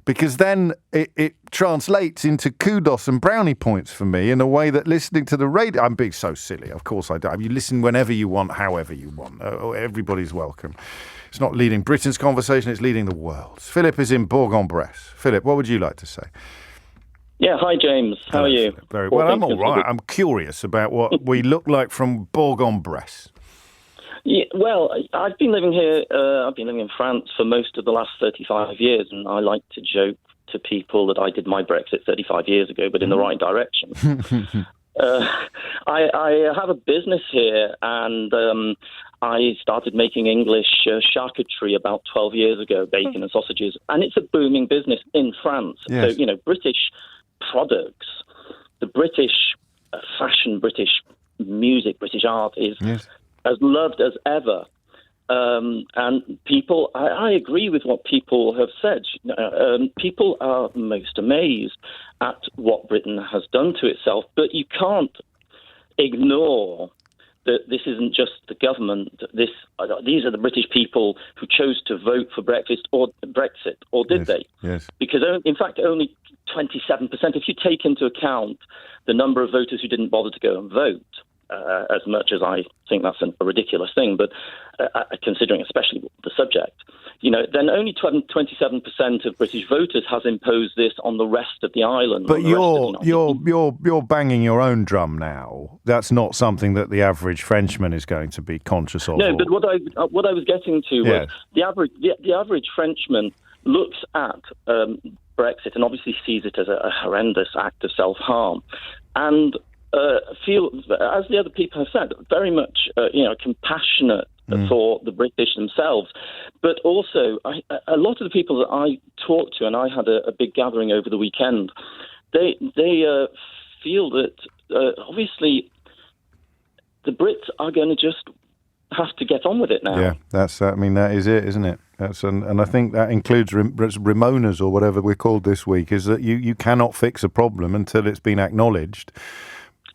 because then it translates into kudos and brownie points for me in a way that listening to the radio... I'm being so silly, of course I do. You listen whenever you want, however you want. Everybody's welcome. It's not leading Britain's conversation, it's leading the world's. Philip is in Bourg-en-Bresse. Philip, what would you like to say? Yeah, hi James. How are you? Philip. Very well. I'm all right. I'm curious about what we look like from Bourg-en-Bresse. Yeah, well, I've been living here, I've been living in France for most of the last 35 years, and I like to joke to people that I did my Brexit 35 years ago, but in the right direction. I have a business here, and I started making English charcuterie about 12 years ago, bacon and sausages, and it's a booming business in France. Yes. So, British products, the British fashion, British music, British art is as loved as ever. And people, I agree with what people have said. People are most amazed at what Britain has done to itself, but you can't ignore that this isn't just the government. These are the British people who chose to vote for Brexit, or did they? Yes. Because, in fact, only 27%, if you take into account the number of voters who didn't bother to go and vote, as much as I think that's a ridiculous thing, but considering especially the subject, then only 27% of British voters has imposed this on the rest of the island. But you're banging your own drum now. That's not something that the average Frenchman is going to be conscious of. No, but what I was getting to was the average Frenchman looks at Brexit and obviously sees it as a horrendous act of self-harm, and feel, as the other people have said, very much compassionate for the British themselves. But also, a lot of the people that I talked to, and I had a big gathering over the weekend, they feel that obviously the Brits are going to just have to get on with it now. Yeah, that is it, isn't it? And I think that includes Ramonas, or whatever we're called this week, is that you cannot fix a problem until it's been acknowledged.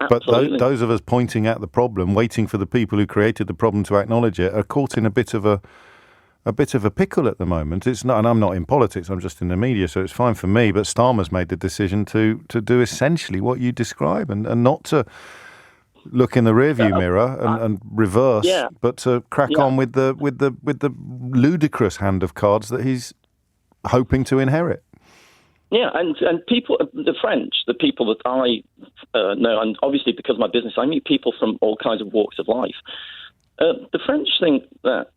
But those of us pointing at the problem, waiting for the people who created the problem to acknowledge it, are caught in a bit of a pickle at the moment. It's not, and I'm not in politics, I'm just in the media, so it's fine for me. But Starmer's made the decision to do essentially what you describe, and not to look in the rearview mirror and reverse, but to crack on with the ludicrous hand of cards that he's hoping to inherit. Yeah, and people, the French, the people that I know, and obviously because of my business, I meet people from all kinds of walks of life. The French think that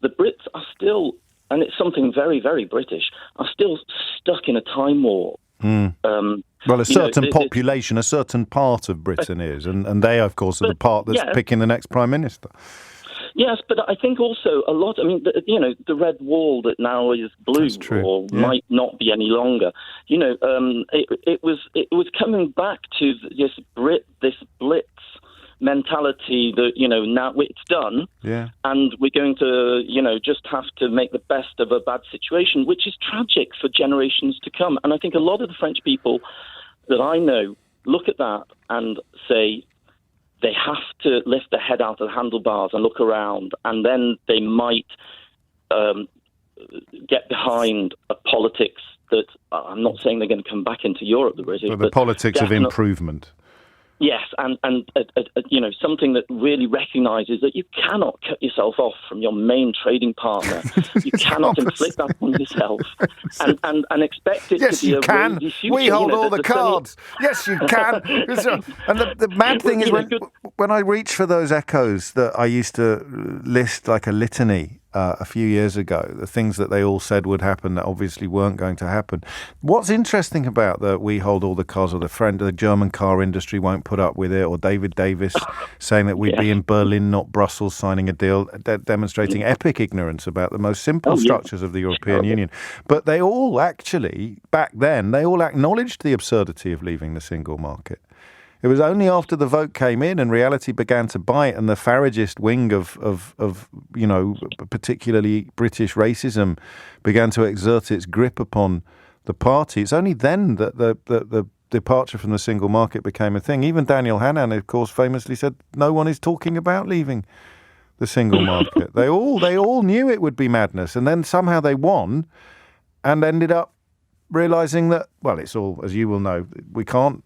the Brits are still, and it's something very, very British, are still stuck in a time warp. Well, a certain population, a certain part of Britain is, and they, of course, are the part that's picking the next Prime Minister. Yes, but I think also a lot. I mean, the red wall that now is blue or might not be any longer. It was coming back to this blitz mentality that now it's done, and we're going to just have to make the best of a bad situation, which is tragic for generations to come. And I think a lot of the French people that I know look at that and say, they have to lift their head out of the handlebars and look around, and then they might get behind a politics that I'm not saying they're going to come back into Europe, the British, but the politics of improvement. Yes, and something that really recognises that you cannot cut yourself off from your main trading partner. You cannot inflict that on yourself and expect it to be a rosy future. We hold all the cards. Yes, you can. And the mad thing is when I reach for those echoes that I used to list like a litany a few years ago, the things that they all said would happen that obviously weren't going to happen. What's interesting about that we hold all the cars, or the German car industry won't put up with it, or David Davis saying that we'd be in Berlin, not Brussels, signing a deal, demonstrating epic ignorance about the most simple structures of the European Union. But they all actually, back then, they all acknowledged the absurdity of leaving the single market. It was only after the vote came in and reality began to bite, and the Faragist wing of particularly British racism began to exert its grip upon the party. It's only then that the departure from the single market became a thing. Even Daniel Hannan, of course, famously said, no one is talking about leaving the single market. They all knew it would be madness, and then somehow they won and ended up realising that, well, it's all, as you will know, we can't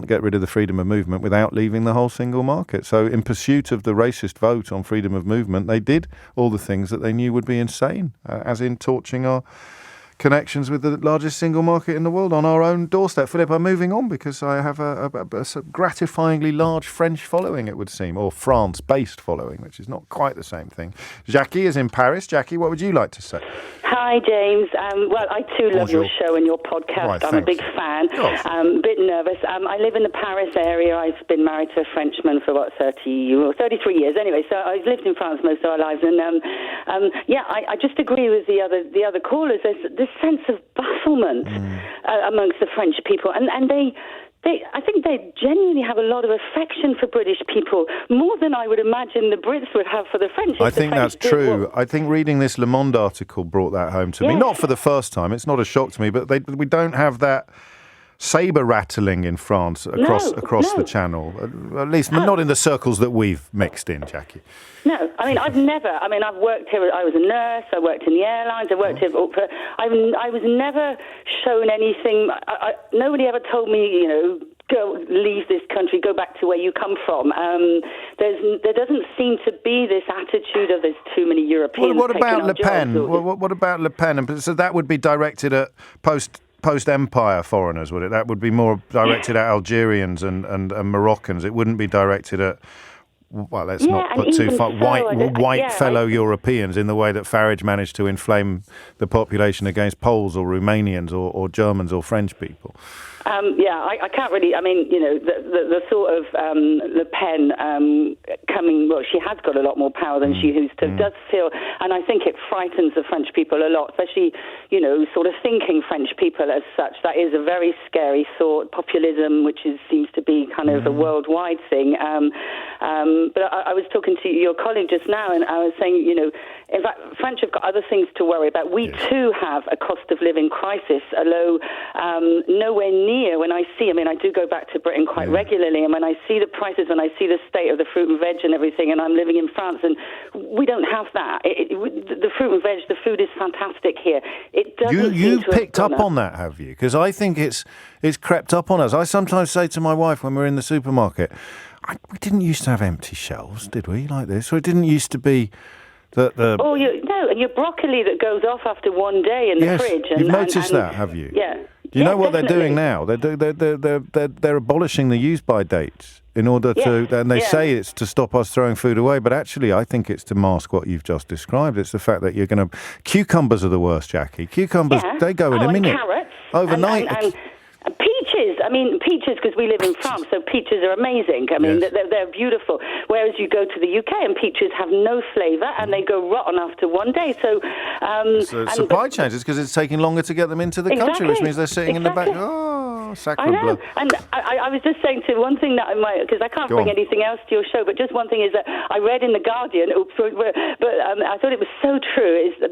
get rid of the freedom of movement without leaving the whole single market. So in pursuit of the racist vote on freedom of movement, they did all the things that they knew would be insane, as in torching our connections with the largest single market in the world on our own doorstep. Philip, I'm moving on because I have a gratifyingly large French following, it would seem, or France-based following, which is not quite the same thing. Jackie is in Paris. Jackie, what would you like to say? Hi, James. Well, I too love your show and your podcast. Right, I'm a big fan. A bit nervous. I live in the Paris area. I've been married to a Frenchman for, 33 years. Anyway, so I've lived in France most of our lives. And, I just agree with the other callers. There's this sense of bafflement amongst the French people. And I think they genuinely have a lot of affection for British people, more than I would imagine the Brits would have for the French. I think that's true. I think reading this Le Monde article brought that home to me. Not for the first time. It's not a shock to me, but we don't have that sabre rattling in France across the channel, at least not in the circles that we've mixed in, Jackie. No, I've worked here. I was a nurse. I worked in the airlines. I worked here. I was never shown anything. Nobody ever told me, go leave this country, go back to where you come from. There doesn't seem to be this attitude of there's too many Europeans. What about Le Pen? What about Le Pen? So that would be directed at post-empire foreigners, would it? That would be more directed at Algerians and Moroccans. It wouldn't be directed at, well, let's not put too far, white fellow Europeans in the way that Farage managed to inflame the population against Poles or Romanians or Germans or French people. I can't really. The thought of Le Pen coming. Well, she has got a lot more power than she used to. Does feel, and I think it frightens the French people a lot, especially sort of thinking French people as such. That is a very scary thought. Populism, which seems to be kind of a worldwide thing. But I was talking to your colleague just now, and I was saying, in fact, French have got other things to worry about. We too have a cost of living crisis, although nowhere near. When I do go back to Britain quite regularly, and when I see the prices, when I see the state of the fruit and veg and everything, and I'm living in France, and we don't have that. The fruit and veg, the food is fantastic here. It doesn't. You've picked up on that, have you? Because I think it's crept up on us. I sometimes say to my wife when we're in the supermarket, we didn't used to have empty shelves, did we? Like this, or it didn't used to be. And your broccoli that goes off after one day in the fridge. You've noticed that, have you? Yeah. You know what they're doing now? They're abolishing the use-by dates in order to, and they say it's to stop us throwing food away, but actually I think it's to mask what you've just described. It's the fact that you're going to... Cucumbers are the worst, Jackie. Cucumbers, they go in a minute. Carrots. Overnight. And peaches. I mean, peaches, because we live in France, so peaches are amazing. I mean, they're beautiful. Whereas you go to the UK and peaches have no flavour and they go rotten after one day. So, supply chains, it's because it's taking longer to get them into the country, which means they're sitting in the back. Oh, sacre bleu. And I was just saying to one thing that I might, because I can't bring anything else to your show, but just one thing is that I read in The Guardian, I thought it was so true, is that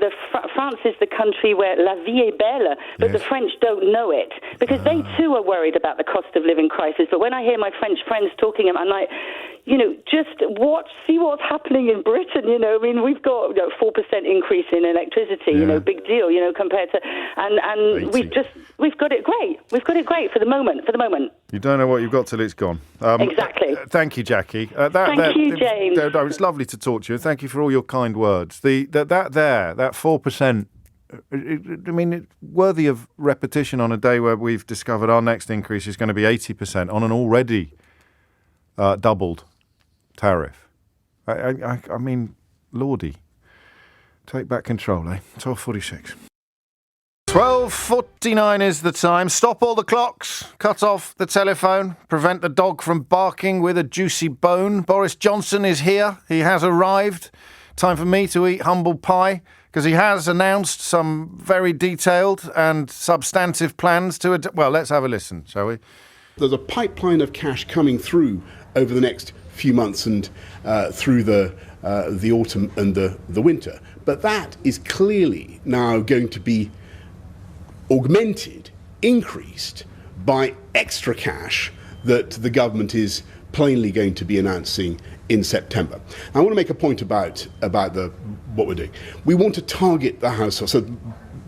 France is the country where la vie est belle, but the French don't know it, because they too are worried about the cost of living crisis. But when I hear my French friends talking, I'm like, just see what's happening in Britain. I mean, we've got 4% increase in electricity. Big deal. Compared to, and we've got it great. We've got it great for the moment. You don't know what you've got till it's gone. Exactly. Thank you, Jackie. Thank you, James. It's lovely to talk to you. Thank you for all your kind words. That 4%. I mean, it's worthy of repetition on a day where we've discovered our next increase is going to be 80% on an already doubled tariff. I mean, Lordy, take back control, 12:46. 12:49 is the time. Stop all the clocks. Cut off the telephone. Prevent the dog from barking with a juicy bone. Boris Johnson is here. He has arrived. Time for me to eat humble pie, because he has announced some very detailed and substantive plans to... Well, let's have a listen, shall we? There's a pipeline of cash coming through over the next few months and through the autumn and the winter. But that is clearly now going to be augmented, increased by extra cash that the government is plainly going to be announcing in September. I want to make a point about what we're doing. We want to target the household. So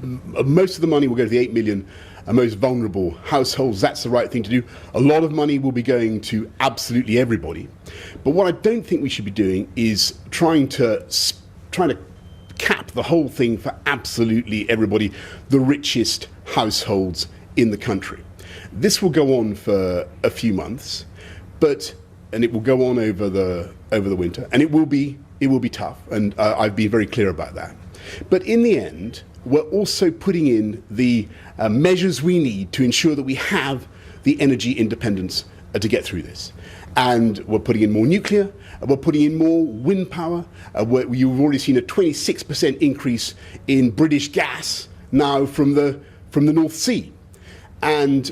most of the money will go to the 8 million most vulnerable households. That's the right thing to do. A lot of money will be going to absolutely everybody. But what I don't think we should be doing is trying to cap the whole thing for absolutely everybody, the richest households in the country. This will go on for a few months, and it will go on over the winter, and it will be tough, and I've been very clear about that. But in the end, we're also putting in the measures we need to ensure that we have the energy independence to get through this. And we're putting in more nuclear, we're putting in more wind power. You've already seen a 26% increase in British gas now from the North Sea. And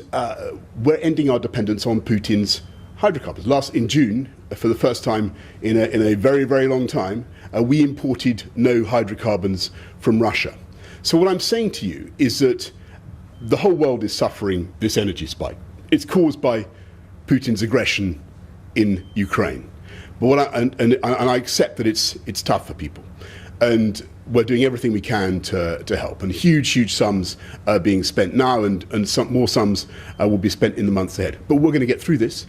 we're ending our dependence on Putin's hydrocarbons. In June, for the first time in a very, very long time, we imported no hydrocarbons from Russia. So what I'm saying to you is that the whole world is suffering this energy spike. It's caused by Putin's aggression in Ukraine. But I accept that it's tough for people, and we're doing everything we can to help. And huge sums are being spent now, and some more sums will be spent in the months ahead. But we're going to get through this,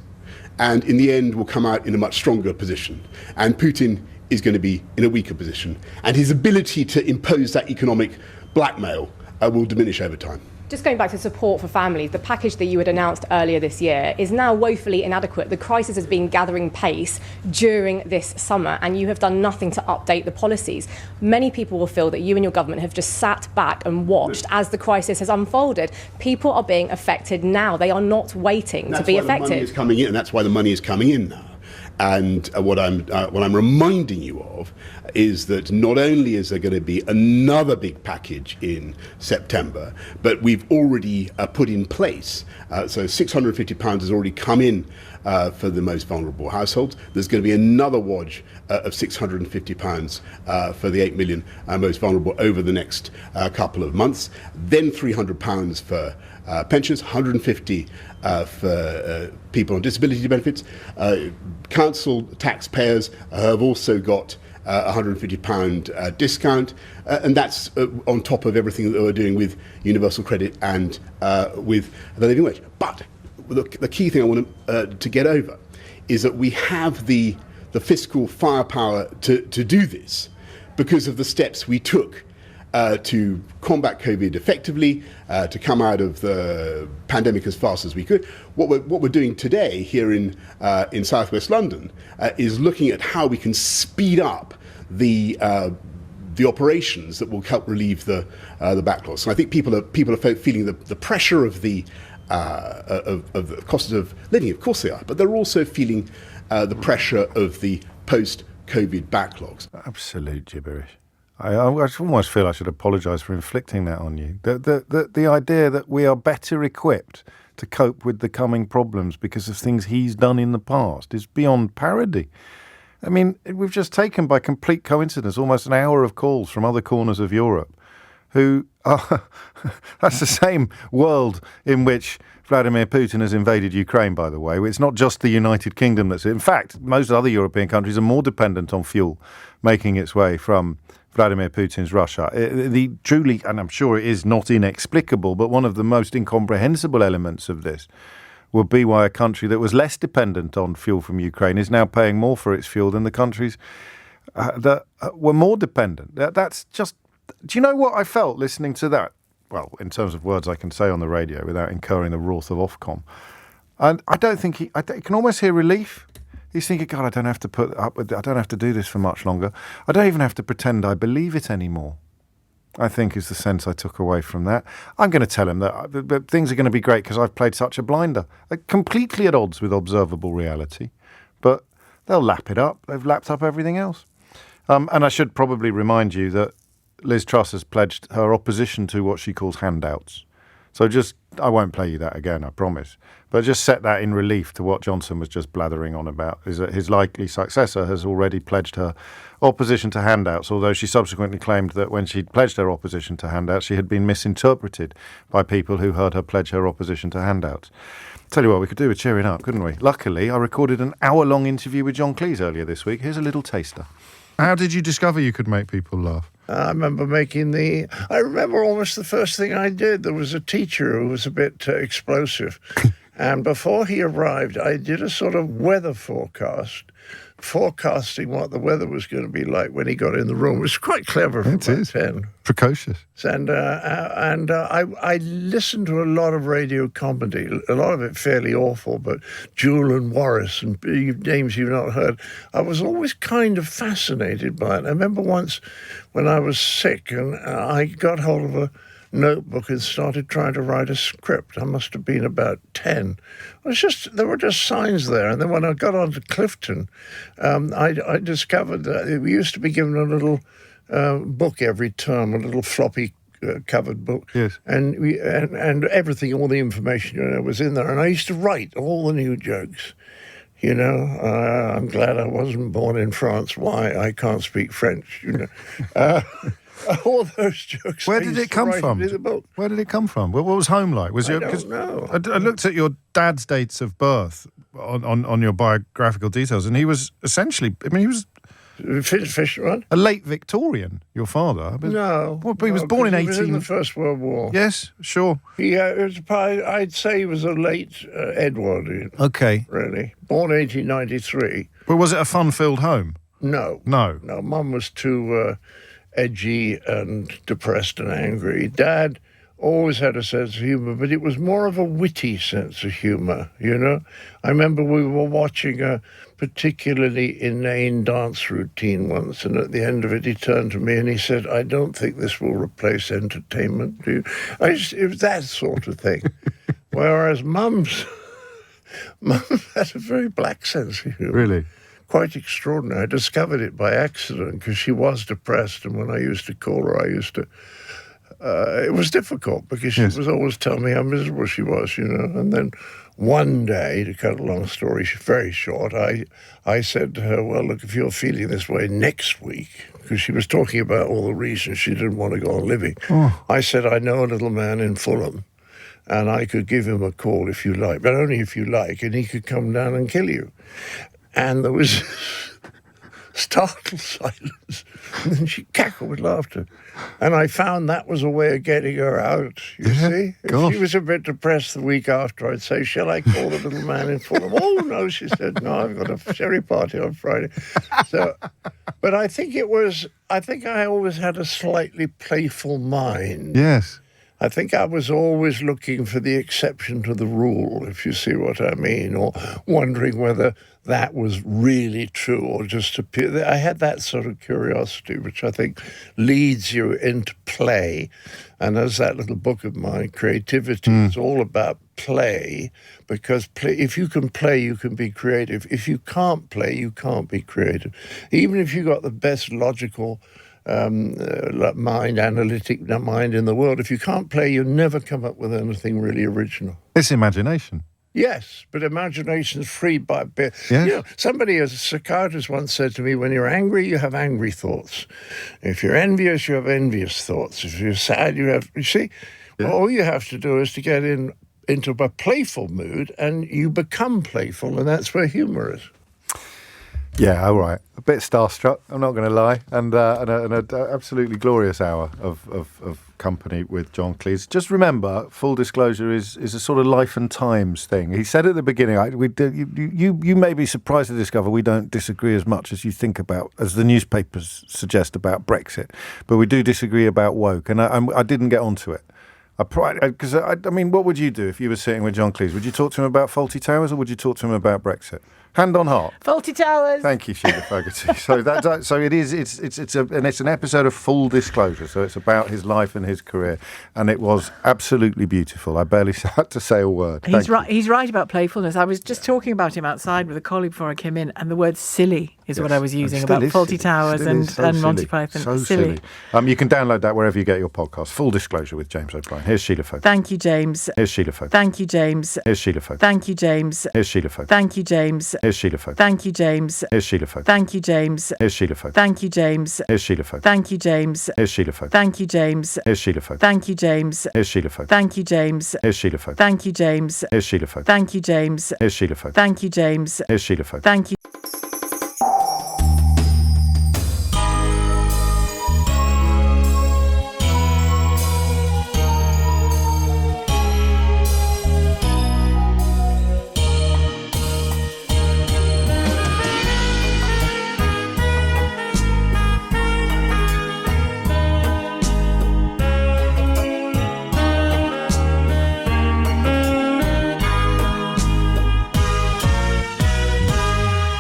and in the end, we'll come out in a much stronger position. And Putin is going to be in a weaker position, and his ability to impose that economic blackmail will diminish over time. Just going back to support for families, the package that you had announced earlier this year is now woefully inadequate. The crisis has been gathering pace during this summer, and you have done nothing to update the policies. Many people will feel that you and your government have just sat back and watched as the crisis has unfolded. People are being affected now. They are not waiting to be affected. The money is coming in, and that's why the money is coming in now. And what I'm reminding you of is that not only is there going to be another big package in September, but we've already put in place, so £650 has already come in for the most vulnerable households. There's going to be another wodge of £650 for the 8 million most vulnerable over the next couple of months. Then £300 for pensions, £150 for people on disability benefits. Council taxpayers have also got £150 discount, and that's on top of everything that we're doing with universal credit and with the living wage. But the key thing I want to get over is that we have the fiscal firepower to do this because of the steps we took to combat COVID effectively, to come out of the pandemic as fast as we could. What we're doing today here in southwest London is looking at how we can speed up the operations that will help relieve the backlogs. So I think people are feeling the pressure of the cost of living. Of course they are, but they're also feeling the pressure of the post-COVID backlogs. Absolute gibberish. I almost feel I should apologise for inflicting that on you. The idea that we are better equipped to cope with the coming problems because of things he's done in the past is beyond parody. I mean, we've just taken by complete coincidence almost an hour of calls from other corners of Europe who are... That's the same world in which Vladimir Putin has invaded Ukraine, by the way. It's not just the United Kingdom that's... In fact, most other European countries are more dependent on fuel making its way from Vladimir Putin's Russia. Truly, and I'm sure it is not inexplicable, but one of the most incomprehensible elements of this would be why a country that was less dependent on fuel from Ukraine is now paying more for its fuel than the countries that were more dependent. That's just... Do you know what I felt listening to that? Well, in terms of words I can say on the radio without incurring the wrath of Ofcom. And I don't think you can almost hear relief. He's thinking, God, I don't have to put up with it. I don't have to do this for much longer. I don't even have to pretend I believe it anymore, I think is the sense I took away from that. I'm going to tell him that things are going to be great because I've played such a blinder. They're completely at odds with observable reality. But they'll lap it up. They've lapped up everything else. And I should probably remind you that Liz Truss has pledged her opposition to what she calls handouts. So I won't play you that again, I promise. But just set that in relief to what Johnson was just blathering on about, is that his likely successor has already pledged her opposition to handouts, although she subsequently claimed that when she pledged her opposition to handouts, she had been misinterpreted by people who heard her pledge her opposition to handouts. Tell you what, we could do with cheering up, couldn't we? Luckily, I recorded an hour-long interview with John Cleese earlier this week. Here's a little taster. How did you discover you could make people laugh? I remember I remember almost the first thing I did. There was a teacher who was a bit explosive. And before he arrived, I did a sort of weather forecasting what the weather was going to be like when he got in the room. It was quite clever for about 10. Precocious. And I listened to a lot of radio comedy, a lot of it fairly awful, but Jewel and Warris and names you've not heard. I was always kind of fascinated by it. I remember once when I was sick and I got hold of a notebook and started trying to write a script. I must have been about 10. There were just signs there. And then when I got on to Clifton, I discovered that we used to be given a little book every term, a little floppy covered book. Yes. And everything, all the information was in there. And I used to write all the new jokes. I'm glad I wasn't born in France. Why? I can't speak French, all those jokes. Where did it come from? Where did it come from? What was home like? I don't know. I looked at your dad's dates of birth on your biographical details, and he was essentially, he was Fisherman? A late Victorian, your father. No. Well, but he was born in 18... He was in the First World War. Yes, sure. I'd say he was a late Edwardian. Okay. Really. Born 1893. But was it a fun-filled home? No. No. No, Mum was too edgy and depressed and angry. Dad always had a sense of humour, but it was more of a witty sense of humour, I remember we were watching a particularly inane dance routine once, and at the end of it he turned to me and he said, I don't think this will replace entertainment, do you? It was that sort of thing. Whereas Mum had a very black sense of humour. Really? Quite extraordinary. I discovered it by accident because she was depressed, and when I used to call her, it was difficult because she was always telling me how miserable she was, And then one day, to cut a long story very short, I said to her, well, look, if you're feeling this way next week, because she was talking about all the reasons she didn't want to go on living, I said, I know a little man in Fulham, and I could give him a call if you like, but only if you like, and he could come down and kill you. And there was startled silence. And then she cackled with laughter. And I found that was a way of getting her out, you see. If she was a bit depressed the week after, I'd say, shall I call the little man in Fulham? Oh, no, she said, no, I've got a sherry party on Friday. So, but I think I always had a slightly playful mind. Yes. I think I was always looking for the exception to the rule, if you see what I mean, or wondering whether that was really true or just appear. I had that sort of curiosity, which I think leads you into play. And as that little book of mine, Creativity, is all about play, because if you can play, you can be creative. If you can't play, you can't be creative. Even if you've got the best logical analytic mind in the world, if you can't play, you never come up with anything really original. It's imagination. Yes, but imagination's freed by bit. Yes. You know, somebody, as a psychiatrist once said to me, when you're angry, you have angry thoughts. If you're envious, you have envious thoughts. If you're sad, you see, all you have to do is to get into a playful mood, and you become playful, and that's where humour is. Yeah, all right. A bit starstruck, I'm not going to lie. And an absolutely glorious hour of company with John Cleese. Just remember, full disclosure is a sort of life and times thing. He said at the beginning, you may be surprised to discover we don't disagree as much as you think about, as the newspapers suggest about Brexit. But we do disagree about woke. And I didn't get onto it. Because, I mean, what would you do if you were sitting with John Cleese? Would you talk to him about Fawlty Towers, or would you talk to him about Brexit? Hand on heart. Fawlty Towers. Thank you, Sheila Fogarty. So it is. It's an episode of full disclosure. So it's about his life and his career, and it was absolutely beautiful. I barely had to say a word. He's right. He's right about playfulness. I was just talking about him outside with a colleague before I came in, and the word "silly" is what I was using about Fawlty Towers and Monty Python. So silly. You can download that wherever you get your podcast. Full disclosure with James O'Brien. Here's Sheila Fogarty. Thank you, James. Here's Sheila Fogarty. Thank you, James. Here's Sheila Fogarty. Thank you, James. Here's Sheila Fogarty. Thank you, James. Here's Sheila Fogarty. Thank you, James. Here's Sheila Fogarty. Thank you, James. Here's Sheila Fogarty. Thank you, James. Here's Sheila Fogarty. Thank you, James. Here's Sheila Fogarty. Thank you, James. Here's Sheila Fogarty. Thank you, James. Here's Sheila Fogarty. Thank you, James. Here's Sheila Fogarty. Thank you, James. Here's Sheila Fogarty. Thank you, James. Here's Sheila Fogarty. Thank you, James. Here's Sheila Fogarty. Thank you.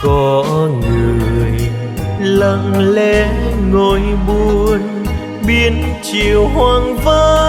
Có người lặng lẽ ngồi buồn, biến chiều hoang vắng